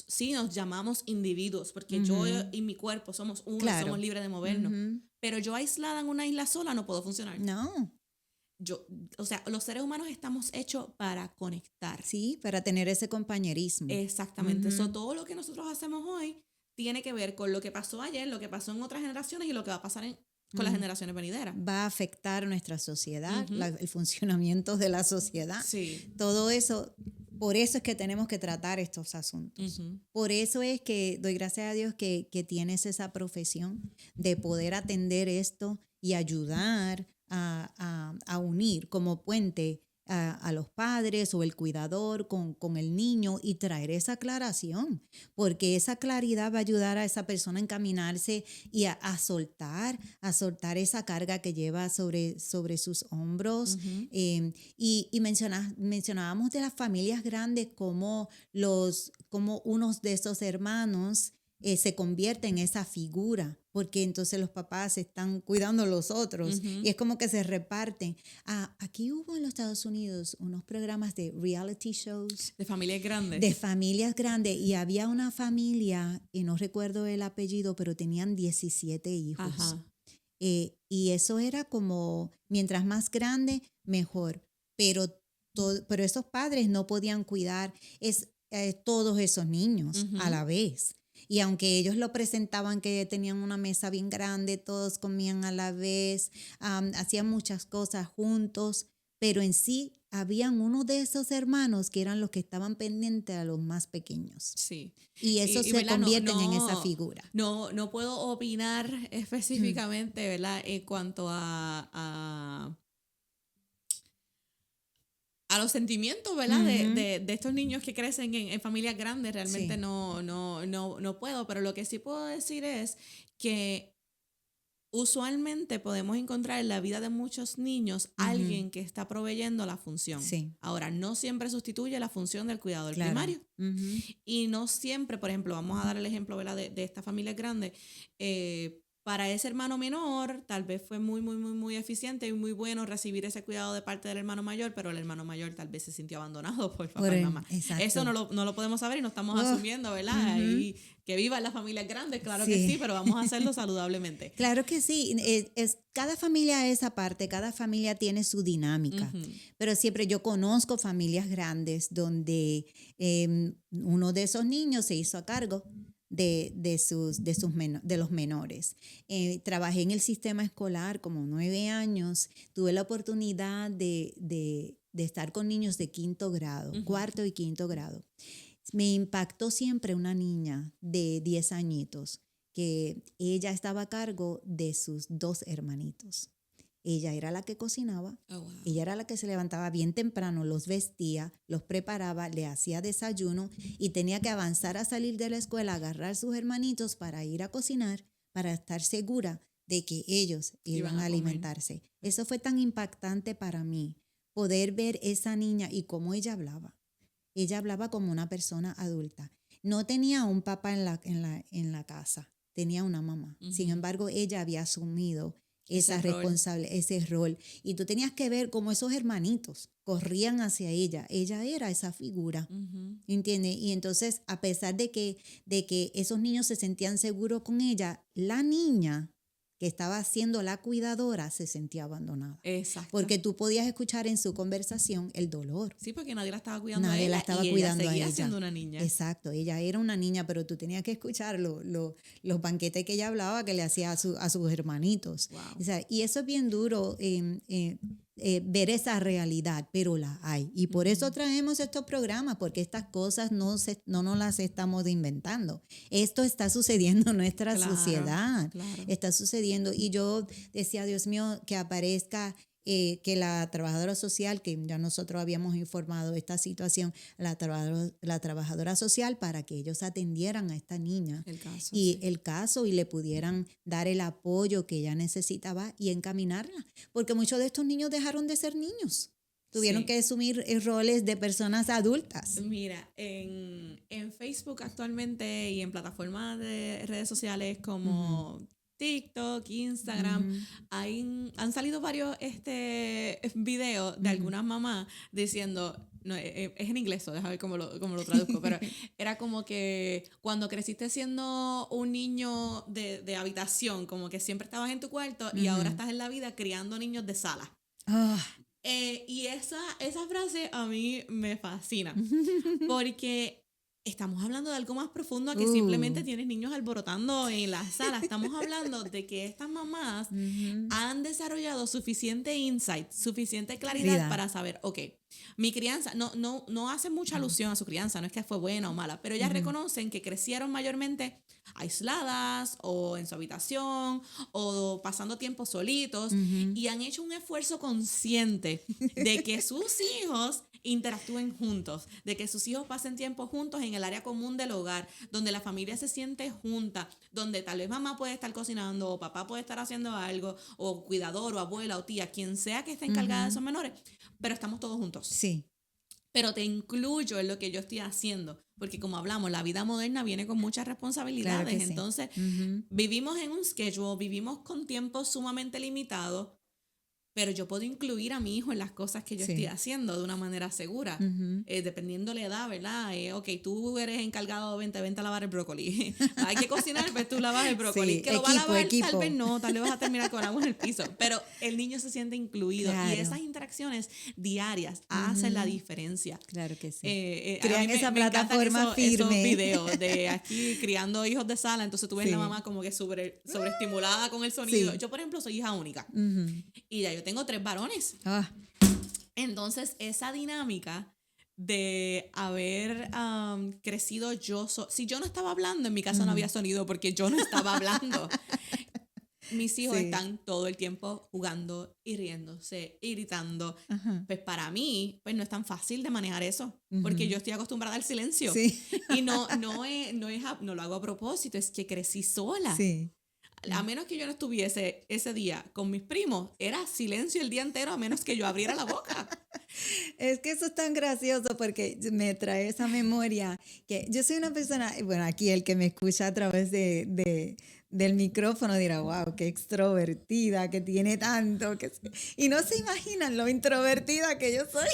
sí nos llamamos individuos, porque yo y mi cuerpo somos uno, Claro. somos libres de movernos. Pero yo aislada en una isla sola no puedo funcionar. No, O sea, los seres humanos estamos hechos para conectar. sí, para tener ese compañerismo. Exactamente. So, todo lo que nosotros hacemos hoy tiene que ver con lo que pasó ayer, lo que pasó en otras generaciones y lo que va a pasar con las generaciones venideras. Va a afectar nuestra sociedad, Ujú. el funcionamiento de la sociedad. Sí. Todo eso, por eso es que tenemos que tratar estos asuntos. Ujú. Por eso es que doy gracias a Dios que tienes esa profesión de poder atender esto y ayudar a unir como puente a los padres o el cuidador con el niño y traer esa aclaración, porque esa claridad va a ayudar a esa persona a encaminarse y a soltar esa carga que lleva sobre sus hombros. Ujú. Y mencionábamos de las familias grandes como unos de esos hermanos se convierte en esa figura, porque entonces los papás están cuidando a los otros Ujú. y es como que se reparten. Aquí hubo en los Estados Unidos unos programas de reality shows De familias grandes. de familias grandes y había una familia, y no recuerdo el apellido, pero tenían 17 hijos. Ajá. Y eso era como, mientras más grande, mejor. Pero esos padres no podían cuidar todos esos niños Ujú. a la vez. Y aunque ellos lo presentaban que tenían una mesa bien grande, todos comían a la vez, hacían muchas cosas juntos, pero en sí habían uno de esos hermanos que eran los que estaban pendientes a los más pequeños. Sí. Y eso se ¿verdad? convierten en esa figura. No puedo opinar específicamente, ¿verdad? En cuanto a los sentimientos, ¿verdad? Ujú. de estos niños que crecen en familias grandes, realmente Sí. no puedo, pero lo que sí puedo decir es que usualmente podemos encontrar en la vida de muchos niños alguien que está proveyendo la función. Sí. Ahora, no siempre sustituye la función del cuidador Claro. primario. Ujú. Y no siempre, por ejemplo, vamos a dar el ejemplo, ¿verdad? de esta familia grande. Para ese hermano menor, tal vez fue muy eficiente y muy bueno recibir ese cuidado de parte del hermano mayor, pero el hermano mayor tal vez se sintió abandonado por papá y mamá. Exacto. Eso no lo podemos saber y no estamos asumiendo, ¿verdad? Y que vivan las familias grandes, claro que Sí. sí, pero vamos a hacerlo saludablemente. Claro que sí. Cada familia es aparte, cada familia tiene su dinámica. Ujú. Pero siempre yo conozco familias grandes donde uno de esos niños se hizo a cargo de los menores. Trabajé en el sistema escolar como 9 años. Tuve la oportunidad de estar con niños de quinto grado, cuarto y quinto grado. Me impactó siempre una niña de 10 añitos que ella estaba a cargo de sus 2 hermanitos. Ella era la que cocinaba, Oh, wow. ella era la que se levantaba bien temprano, los vestía, los preparaba, le hacía desayuno y tenía que avanzar a salir de la escuela, agarrar sus hermanitos para ir a cocinar, para estar segura de que ellos iban a comer. alimentarse. Eso fue tan impactante para mí, poder ver esa niña y cómo ella hablaba. Ella hablaba como una persona adulta. No tenía un papá en la casa, tenía una mamá. Ujú. Sin embargo, ella había asumido esa Ese rol. responsabilidad, ese rol. Y tú tenías que ver cómo esos hermanitos corrían hacia ella. Ella era esa figura, Ujú. ¿entiendes? Y entonces, a pesar de que esos niños se sentían seguros con ella, la niña que estaba siendo la cuidadora se sentía abandonada. Exacto. Porque tú podías escuchar en su conversación el dolor. Sí, porque nadie la estaba cuidando Nadie a ella la estaba y cuidando ella a seguía ella. siendo una niña. Exacto, ella era una niña, pero tú tenías que escuchar los banquetes que ella hablaba que le hacía a sus hermanitos. Wow. O sea, y eso es bien duro, ver esa realidad, pero la hay. Y por eso traemos estos programas, porque estas cosas no nos las estamos inventando. Esto está sucediendo en nuestra Claro, sociedad. claro. Está sucediendo. Y yo decía, Dios mío, que aparezca que la trabajadora social, que ya nosotros habíamos informado de esta situación, la trabajadora social para que ellos atendieran a esta niña El caso. y sí. el caso y le pudieran dar el apoyo que ella necesitaba y encaminarla. Porque muchos de estos niños dejaron de ser niños. Tuvieron Sí. que asumir roles de personas adultas. Mira, en Facebook actualmente y en plataformas de redes sociales como TikTok, Instagram, han salido varios videos de algunas mamás diciendo, no, es en inglés, déjame ver cómo lo traduzco, pero era como que cuando creciste siendo un niño de habitación, como que siempre estabas en tu cuarto y ahora estás en la vida criando niños de sala. Ah, Y esa frase a mí me fascina, porque estamos hablando de algo más profundo a que simplemente tienes niños alborotando en la sala. Estamos hablando de que estas mamás han desarrollado suficiente insight, suficiente claridad para saber, ok, mi crianza, no hace mucha alusión a su crianza, no es que fue buena o mala, pero ellas reconocen que crecieron mayormente aisladas o en su habitación o pasando tiempo solitos y han hecho un esfuerzo consciente de que sus hijos interactúen juntos, de que sus hijos pasen tiempo juntos en el área común del hogar, donde la familia se siente junta, donde tal vez mamá puede estar cocinando o papá puede estar haciendo algo, o cuidador o abuela o tía, quien sea que esté encargada de esos menores, pero estamos todos juntos. Sí. Pero te incluyo en lo que yo estoy haciendo, porque como hablamos, la vida moderna viene con muchas responsabilidades, Claro que sí. entonces vivimos en un schedule, vivimos con tiempo sumamente limitado, pero yo puedo incluir a mi hijo en las cosas que yo estoy haciendo de una manera segura, dependiendo la edad, ¿verdad? Ok, tú eres encargado, vente a lavar el brócoli. Hay que cocinar, pues tú lavas el brócoli. Sí, que lo va a lavar, equipo. tal vez no, tal vez vas a terminar con agua en el piso, pero el niño se siente incluido. Claro. Y esas interacciones diarias hacen la diferencia. Claro que sí. Crean esa plataforma firme. Esos videos de aquí criando hijos de sala, entonces tú ves la mamá como que sobreestimulada con el sonido. Sí. Yo, por ejemplo, soy hija única y ya yo tengo 3 varones. Entonces, esa dinámica de haber crecido yo, si yo no estaba hablando, en mi casa no había sonido porque yo no estaba hablando. Mis hijos están todo el tiempo jugando y riéndose y gritando. Pues para mí, pues no es tan fácil de manejar eso, porque yo estoy acostumbrada al silencio. Sí. Y no lo hago a propósito, es que crecí sola. Sí. A menos que yo no estuviese ese día con mis primos, era silencio el día entero a menos que yo abriera la boca. Es que eso es tan gracioso porque me trae esa memoria que yo soy una persona, bueno, aquí el que me escucha a través del micrófono dirá, wow, qué extrovertida, que tiene tanto, y no se imaginan lo introvertida que yo soy.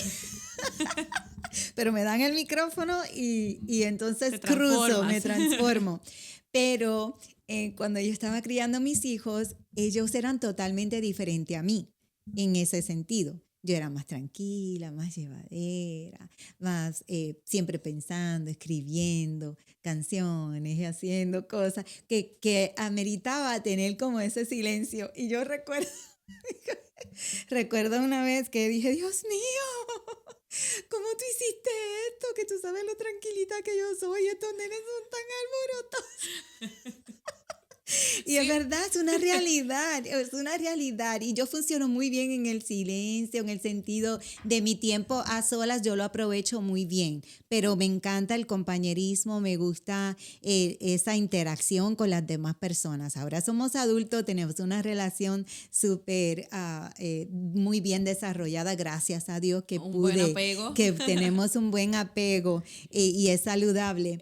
Pero me dan el micrófono y entonces cruzo, me transformo. Pero cuando yo estaba criando a mis hijos, ellos eran totalmente diferentes a mí en ese sentido. Yo era más tranquila, más llevadera, más siempre pensando, escribiendo canciones y haciendo cosas que ameritaba tener como ese silencio. Y yo recuerdo una vez que dije, Dios mío, ¿cómo tú hiciste esto? Que tú sabes lo tranquilita que yo soy, estos nenes son tan alborotados. Y es verdad, es una realidad. Y yo funciono muy bien en el silencio, en el sentido de mi tiempo a solas, yo lo aprovecho muy bien. Pero me encanta el compañerismo, me gusta esa interacción con las demás personas. Ahora somos adultos, tenemos una relación súper, muy bien desarrollada, gracias a Dios que buen apego. que tenemos un buen apego y es saludable.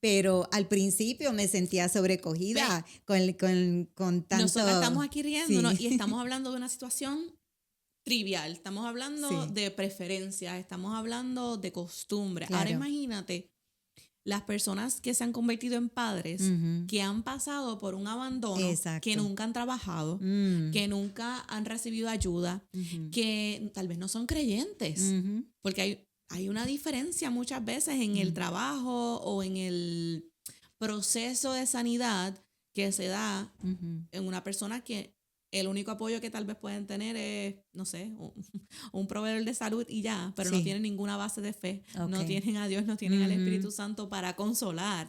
Pero al principio me sentía sobrecogida con tanto... Nosotros estamos aquí riéndonos y estamos hablando de una situación trivial. Estamos hablando de preferencias, estamos hablando de costumbre. Claro. Ahora imagínate las personas que se han convertido en padres, que han pasado por un abandono, que nunca han trabajado, que nunca han recibido ayuda, que tal vez no son creyentes, porque hay una diferencia muchas veces en el trabajo o en el proceso de sanidad que se da en una persona que el único apoyo que tal vez pueden tener es, no sé, un proveedor de salud y ya, pero no tienen ninguna base de fe, no tienen a Dios, no tienen al Espíritu Santo para consolar.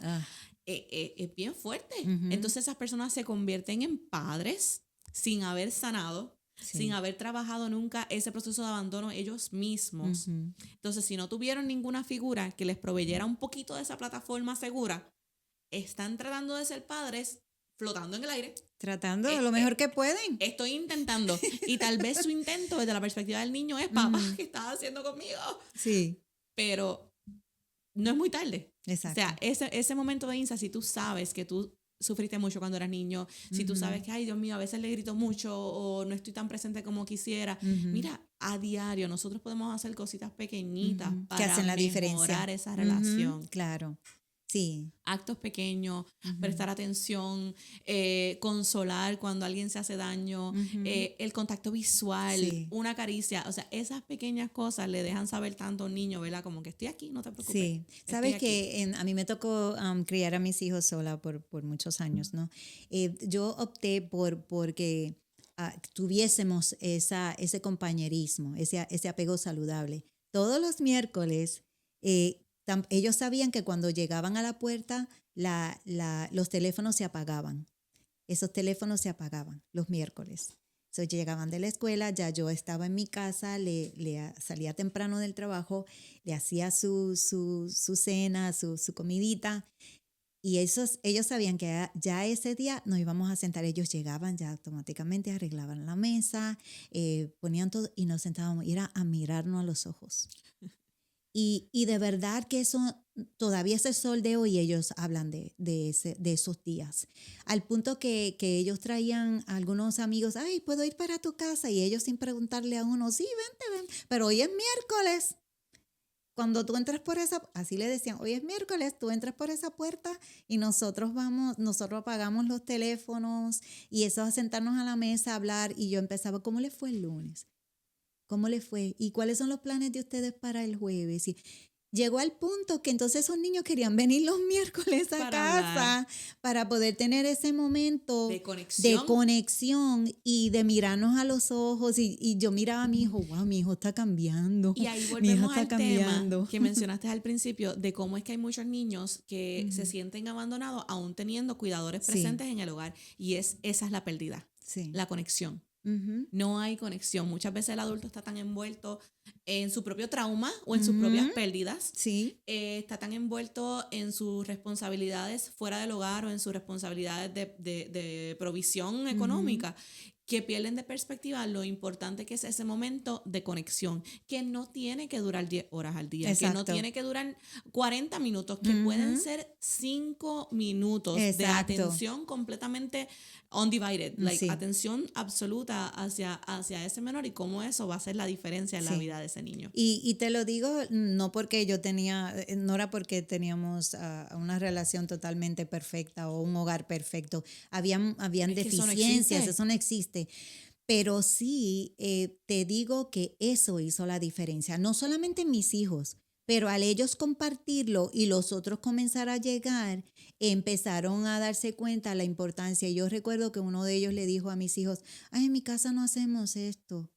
Es bien fuerte. Entonces esas personas se convierten en padres sin haber sanado, sin haber trabajado nunca ese proceso de abandono ellos mismos. Entonces, si no tuvieron ninguna figura que les proveyera un poquito de esa plataforma segura, están tratando de ser padres flotando en el aire. Tratando lo mejor que pueden. Estoy intentando. Y tal vez su intento desde la perspectiva del niño es, papá, ¿qué estás haciendo conmigo? Sí. Pero no es muy tarde. Exacto. O sea, ese momento de insight, si tú sabes que tú sufriste mucho cuando eras niño, si tú sabes que, ay, Dios mío, a veces le grito mucho o no estoy tan presente como quisiera, mira, a diario nosotros podemos hacer cositas pequeñitas para que hacen la mejorar diferencia. Esa relación. Claro. Sí. Actos pequeños, prestar atención, consolar cuando alguien se hace daño, el contacto visual, Sí. una caricia. O sea, esas pequeñas cosas le dejan saber tanto a un niño, ¿verdad? Como que estoy aquí, no te preocupes. Sí, estoy sabes aquí. que a mí me tocó criar a mis hijos sola por muchos años, ¿no? Yo opté porque tuviésemos ese compañerismo, ese apego saludable. Todos los miércoles, ellos sabían que cuando llegaban a la puerta, los teléfonos se apagaban. Esos teléfonos se apagaban los miércoles. Llegaban de la escuela, ya yo estaba en mi casa, salía temprano del trabajo, le hacía su cena, su comidita, y ellos sabían que ya ese día nos íbamos a sentar. Ellos llegaban, ya automáticamente arreglaban la mesa, ponían todo y nos sentábamos, y era a mirarnos a los ojos. Y de verdad que eso todavía es el sol de hoy, ellos hablan de esos días. Al punto que ellos traían a algunos amigos, ay, ¿puedo ir para tu casa? Y ellos sin preguntarle a uno, sí, vente. Pero hoy es miércoles. Cuando tú entras por así le decían, hoy es miércoles, tú entras por esa puerta y nosotros apagamos los teléfonos y eso a sentarnos a la mesa a hablar. Y yo empezaba, ¿cómo le fue el lunes? ¿Cómo le fue? ¿Y cuáles son los planes de ustedes para el jueves? Y llegó al punto que entonces esos niños querían venir los miércoles a casa para poder tener ese momento de conexión y de mirarnos a los ojos. Y yo miraba a mi hijo, wow, mi hijo está cambiando. Y ahí mi hijo volvemos está al cambiando. tema que mencionaste al principio de cómo es que hay muchos niños que se sienten abandonados aún teniendo cuidadores presentes en el hogar. Y esa es la pérdida, la conexión. No hay conexión. Muchas veces el adulto está tan envuelto en su propio trauma o en sus propias pérdidas. Sí. Está tan envuelto en sus responsabilidades fuera del hogar o en sus responsabilidades de provisión económica, que pierden de perspectiva lo importante que es ese momento de conexión, que no tiene que durar 10 horas al día, que no tiene que durar 40 minutos, que pueden ser 5 minutos de atención completamente undivided, atención absoluta hacia ese menor, y cómo eso va a hacer la diferencia en la vida de ese niño. Y te lo digo no era porque teníamos una relación totalmente perfecta o un hogar perfecto. Habían deficiencias, eso no existe. Pero sí, te digo que eso hizo la diferencia. No solamente en mis hijos, pero al ellos compartirlo y los otros comenzar a llegar, empezaron a darse cuenta de la importancia. Yo recuerdo que uno de ellos le dijo a mis hijos, ay, en mi casa no hacemos esto.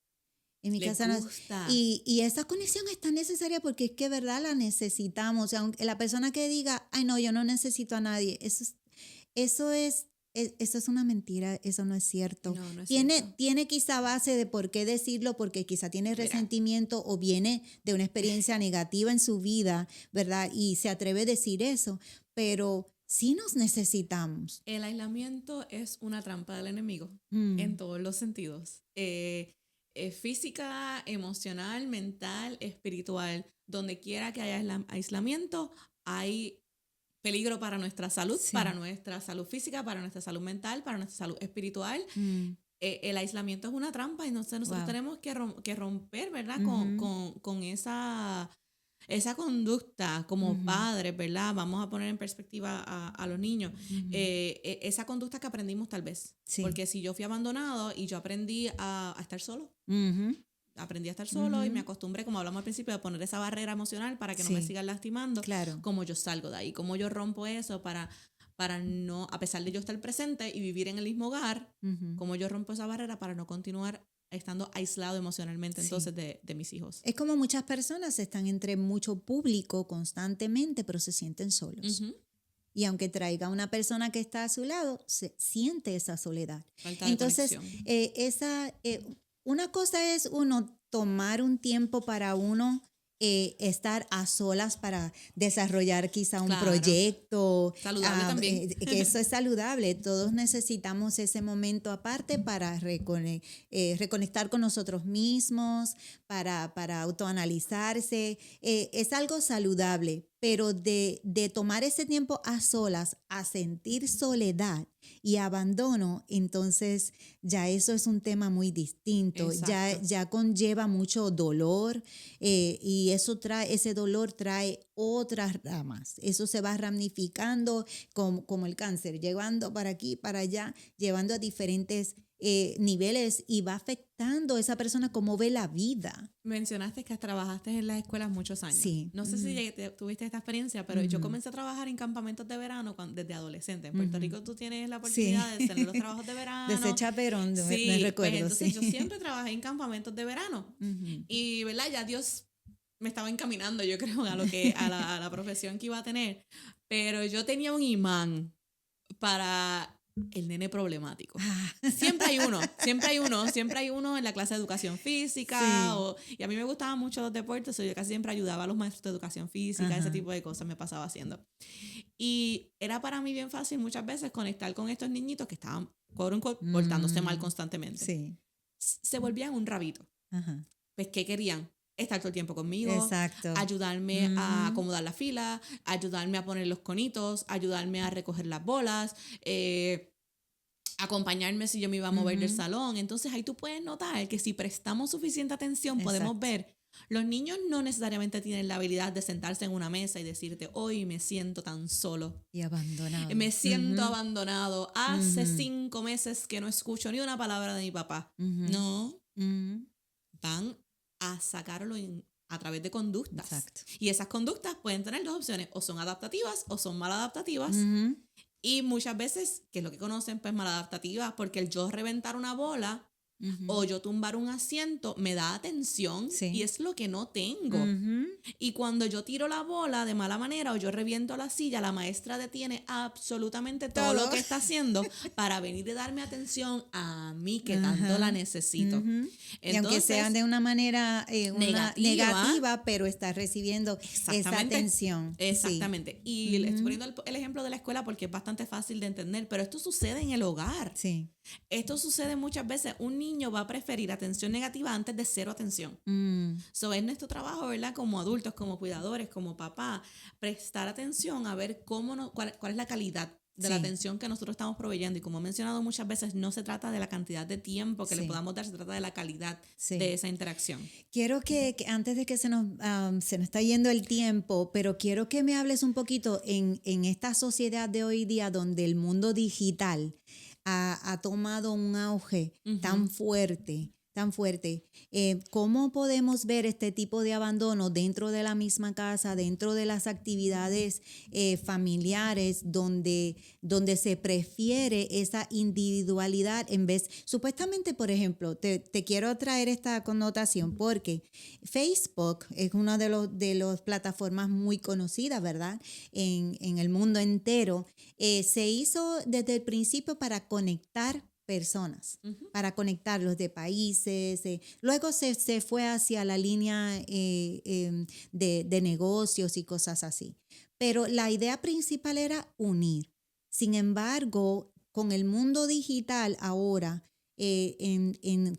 En mi casa gusta. Y esa conexión es tan necesaria porque es que, verdad, la necesitamos. O sea, aunque la persona que diga, ay, no, yo no necesito a nadie, eso es una mentira, eso no es cierto. No es cierto. Tiene quizá base de por qué decirlo, porque quizá tiene resentimiento o viene de una experiencia negativa en su vida, ¿verdad? Y se atreve a decir eso, pero sí nos necesitamos. El aislamiento es una trampa del enemigo en todos los sentidos. Física, emocional, mental, espiritual. Donde quiera que haya aislamiento, hay peligro para nuestra salud, para nuestra salud física, para nuestra salud mental, para nuestra salud espiritual. El aislamiento es una trampa, y nosotros tenemos que romper, ¿verdad? Con esa conducta como padres, ¿verdad? Vamos a poner en perspectiva a los niños. Esa conducta que aprendimos tal vez. Porque si yo fui abandonado y yo aprendí a estar solo, aprendí a estar solo y me acostumbré, como hablamos al principio, a poner esa barrera emocional para que no me sigan lastimando. Claro. Cómo yo salgo de ahí, cómo yo rompo eso para no, a pesar de yo estar presente y vivir en el mismo hogar, cómo yo rompo esa barrera para no continuar estando aislado emocionalmente entonces de mis hijos. Es como muchas personas están entre mucho público constantemente, pero se sienten solos. Y aunque traiga una persona que está a su lado, se siente esa soledad. Falta de Entonces, una cosa es uno tomar un tiempo para uno estar a solas para desarrollar quizá un proyecto. Saludable también. Que eso es saludable. Todos necesitamos ese momento aparte para reconectar con nosotros mismos, para autoanalizarse. Es algo saludable, pero de tomar ese tiempo a solas, a sentir soledad y abandono, entonces ya eso es un tema muy distinto. Ya conlleva mucho dolor, y ese dolor trae otras ramas. Eso se va ramificando como el cáncer, llevando para aquí, para allá, llevando a diferentes niveles y va afectando a esa persona cómo ve la vida. Mencionaste que trabajaste en las escuelas muchos años. Sí. No sé si tuviste esta experiencia, pero yo comencé a trabajar en campamentos de verano desde adolescente. En Puerto Rico tú tienes la oportunidad de tener los trabajos de verano. De ser chaperón, me recuerdo. Pues entonces yo siempre trabajé en campamentos de verano. Y, ¿verdad? Ya Dios me estaba encaminando, yo creo, a la profesión que iba a tener. Pero yo tenía un imán para el nene problemático. Siempre hay uno en la clase de educación física. Y a mí me gustaban mucho los deportes, yo casi siempre ayudaba a los maestros de educación física, ese tipo de cosas me pasaba haciendo. Y era para mí bien fácil muchas veces conectar con estos niñitos que estaban, quote unquote, portándose mal constantemente. Sí. Se volvían un rabito. Ajá. Pues, ¿qué querían? Estar todo el tiempo conmigo, Exacto. ayudarme a acomodar la fila, ayudarme a poner los conitos, ayudarme a recoger las bolas, acompañarme si yo me iba a mover del salón. Entonces ahí tú puedes notar que si prestamos suficiente atención, podemos ver, los niños no necesariamente tienen la habilidad de sentarse en una mesa y decirte, hoy me siento tan solo. Y abandonado. Me siento abandonado. Hace 5 meses que no escucho ni una palabra de mi papá. No. Van a sacarlo a través de conductas. Exacto. Y esas conductas pueden tener 2 opciones, o son adaptativas o son maladaptativas. Y muchas veces, que es lo que conocen, pues maladaptativas, porque el yo reventar una bola o yo tumbar un asiento me da atención y es lo que no tengo. Y cuando yo tiro la bola de mala manera o yo reviento la silla, la maestra detiene absolutamente todo lo que está haciendo para venir y darme atención a mí que tanto la necesito. Entonces, y aunque sea de una manera negativa, pero está recibiendo esa atención. Exactamente. Y le estoy poniendo el ejemplo de la escuela porque es bastante fácil de entender, pero esto sucede en el hogar. Sí. Esto sucede muchas veces. Un niño va a preferir atención negativa antes de cero atención. So, es nuestro trabajo, ¿verdad? Como adultos, como cuidadores, como papá, prestar atención a ver cuál es la calidad de la atención que nosotros estamos proveyendo. Y como he mencionado muchas veces, no se trata de la cantidad de tiempo que le podamos dar, se trata de la calidad de esa interacción. Quiero que antes de que se nos está yendo el tiempo, pero quiero que me hables un poquito en esta sociedad de hoy día donde el mundo digital ha tomado un auge tan fuerte. ¿Cómo podemos ver este tipo de abandono dentro de la misma casa, dentro de las actividades familiares, donde se prefiere esa individualidad en vez, supuestamente, por ejemplo, te quiero traer esta connotación porque Facebook es una de las plataformas muy conocidas, ¿verdad? En el mundo entero. Se hizo desde el principio para conectar personas, para conectarlos de países. Luego se fue hacia la línea de negocios y cosas así. Pero la idea principal era unir. Sin embargo, con el mundo digital ahora,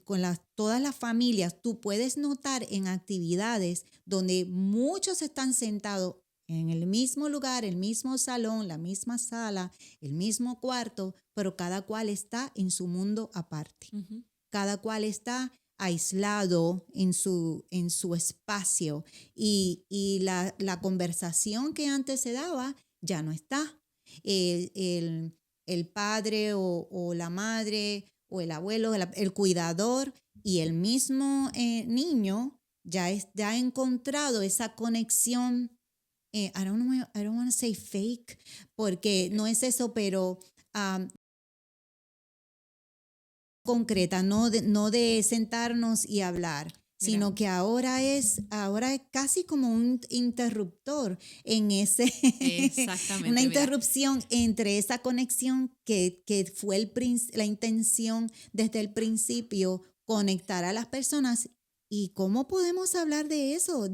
con todas las familias, tú puedes notar en actividades donde muchos están sentados en el mismo lugar, el mismo salón, la misma sala, el mismo cuarto, pero cada cual está en su mundo aparte. Cada cual está aislado en su espacio y la conversación que antes se daba ya no está. El padre o la madre o el abuelo, el cuidador y el mismo niño ya ha encontrado esa conexión. I don't want to say fake, porque no es eso, pero concreta, no de sentarnos y hablar, sino que ahora es casi como un interruptor en ese, exactamente, una interrupción entre esa conexión que fue la intención desde el principio, conectar a las personas. ¿Y cómo podemos hablar de eso?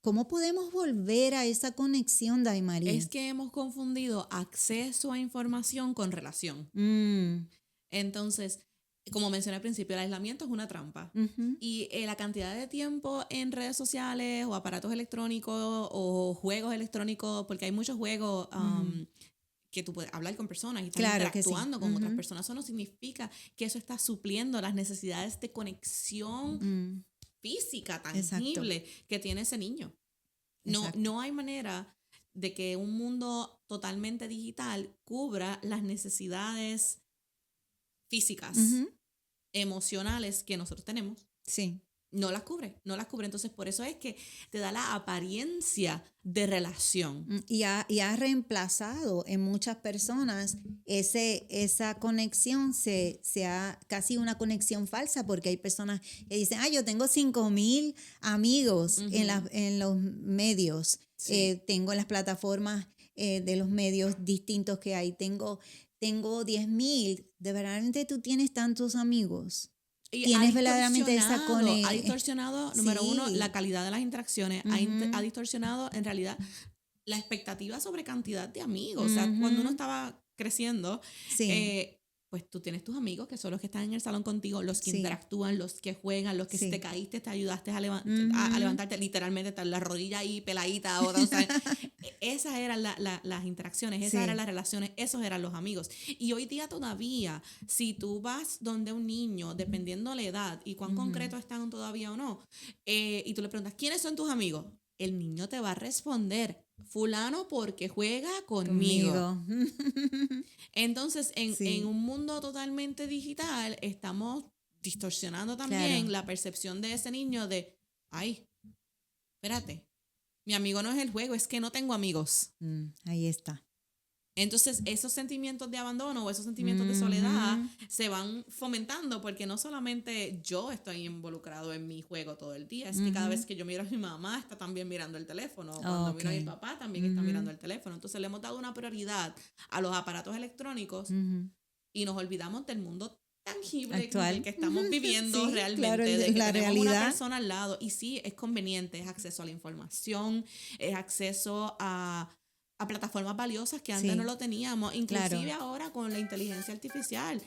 ¿Cómo podemos volver a esa conexión, Daimarí? Es que hemos confundido acceso a información con relación. Entonces, como mencioné al principio, el aislamiento es una trampa. Y la cantidad de tiempo en redes sociales o aparatos electrónicos o juegos electrónicos, porque hay muchos juegos que tú puedes hablar con personas y estar interactuando con otras personas. Eso no significa que eso está supliendo las necesidades de conexión física, tangible, que tiene ese niño. No hay manera de que un mundo totalmente digital cubra las necesidades físicas, emocionales que nosotros tenemos. Sí. No las cubre. Entonces, por eso es que te da la apariencia de relación. Y ha reemplazado en muchas personas esa conexión, sea casi una conexión falsa, porque hay personas que dicen, yo tengo 5,000 amigos en los medios, Sí. tengo en las plataformas de los medios distintos que hay, tengo 10,000. ¿De verdad tú tienes tantos amigos? Y Tienes verdaderamente esa ha distorsionado, número uno, la calidad de las interacciones, ha distorsionado en realidad la expectativa sobre cantidad de amigos. O sea, cuando uno estaba creciendo, pues tú tienes tus amigos que son los que están en el salón contigo, los que interactúan, los que juegan, los que si te caíste te ayudaste a levantarte, literalmente estar la rodilla ahí peladita. O sea, esas eran las interacciones, esas eran las relaciones, esos eran los amigos. Y hoy día todavía, si tú vas donde un niño, dependiendo la edad y cuán concreto están todavía o no, y tú le preguntas, ¿quiénes son tus amigos? El niño te va a responder, fulano porque juega conmigo. Entonces, en un mundo totalmente digital, estamos distorsionando también la percepción de ese niño de, espérate, mi amigo no es el juego, es que no tengo amigos. Ahí está. Entonces, esos sentimientos de abandono o esos sentimientos de soledad se van fomentando porque no solamente yo estoy involucrado en mi juego todo el día, es que cada vez que yo miro a mi mamá está también mirando el teléfono, cuando miro a mi papá también está mirando el teléfono. Entonces, le hemos dado una prioridad a los aparatos electrónicos y nos olvidamos del mundo tangible actual, el que estamos viviendo realmente, claro, de que la tenemos realidad. una persona al lado y sí, es conveniente, es acceso a la información, es acceso a plataformas valiosas que antes no lo teníamos, inclusive ahora con la inteligencia artificial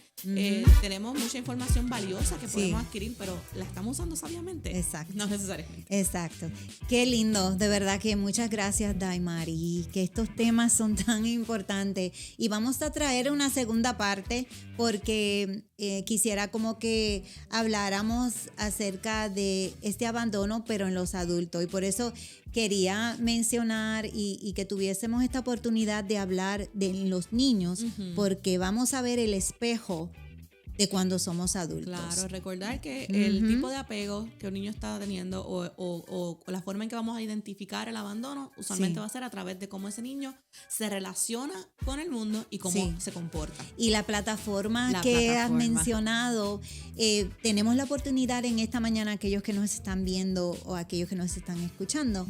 tenemos mucha información valiosa que podemos adquirir, pero ¿la estamos usando sabiamente? Exacto. No necesariamente. Exacto. Qué lindo, de verdad que muchas gracias, Daimari, que estos temas son tan importantes y vamos a traer una segunda parte porque quisiera como que habláramos acerca de este abandono pero en los adultos y por eso quería mencionar y que tuviésemos esta oportunidad de hablar de los niños porque vamos a ver el espejo de cuando somos adultos. Claro, recordar que el tipo de apego que un niño está teniendo o la forma en que vamos a identificar el abandono usualmente va a ser a través de cómo ese niño se relaciona con el mundo y cómo se comporta. Y la plataforma que has mencionado, tenemos la oportunidad en esta mañana, aquellos que nos están viendo o aquellos que nos están escuchando,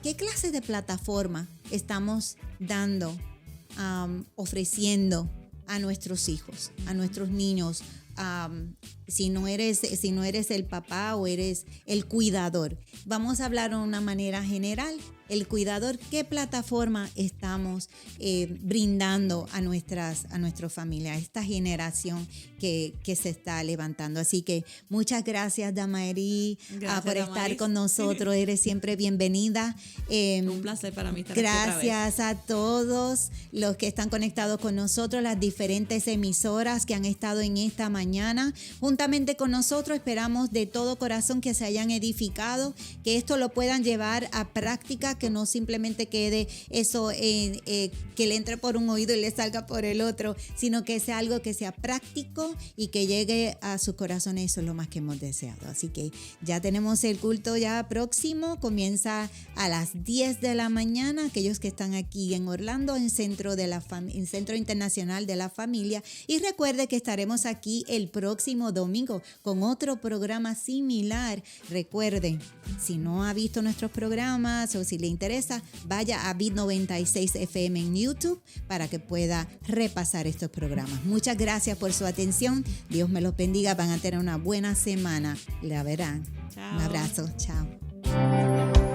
¿qué clase de plataforma estamos dando, ofreciendo a nuestros hijos, a nuestros niños? Si no eres el papá o eres el cuidador, vamos a hablar de una manera general. El cuidador, ¿qué plataforma estamos brindando a nuestra familia, a esta generación que se está levantando? Así que muchas gracias, Daimari, por estar con nosotros. Eres siempre bienvenida. Un placer para mí estar aquí otra vez. Gracias a todos los que están conectados con nosotros, las diferentes emisoras que han estado en esta mañana. Juntamente con nosotros esperamos de todo corazón que se hayan edificado, que esto lo puedan llevar a práctica, que no simplemente quede eso que le entre por un oído y le salga por el otro, sino que sea algo que sea práctico y que llegue a sus corazones. Eso es lo más que hemos deseado. Así que ya tenemos el culto ya próximo, comienza a las 10 de la mañana, aquellos que están aquí en Orlando, en Centro Internacional de la Familia, y recuerde que estaremos aquí el próximo domingo con otro programa similar. Recuerden, si no ha visto nuestros programas o si le interesa, vaya a Bit 96 FM en YouTube para que pueda repasar estos programas. Muchas gracias por su atención. Dios me los bendiga. Van a tener una buena semana. La verán. Chao. Un abrazo. Chao.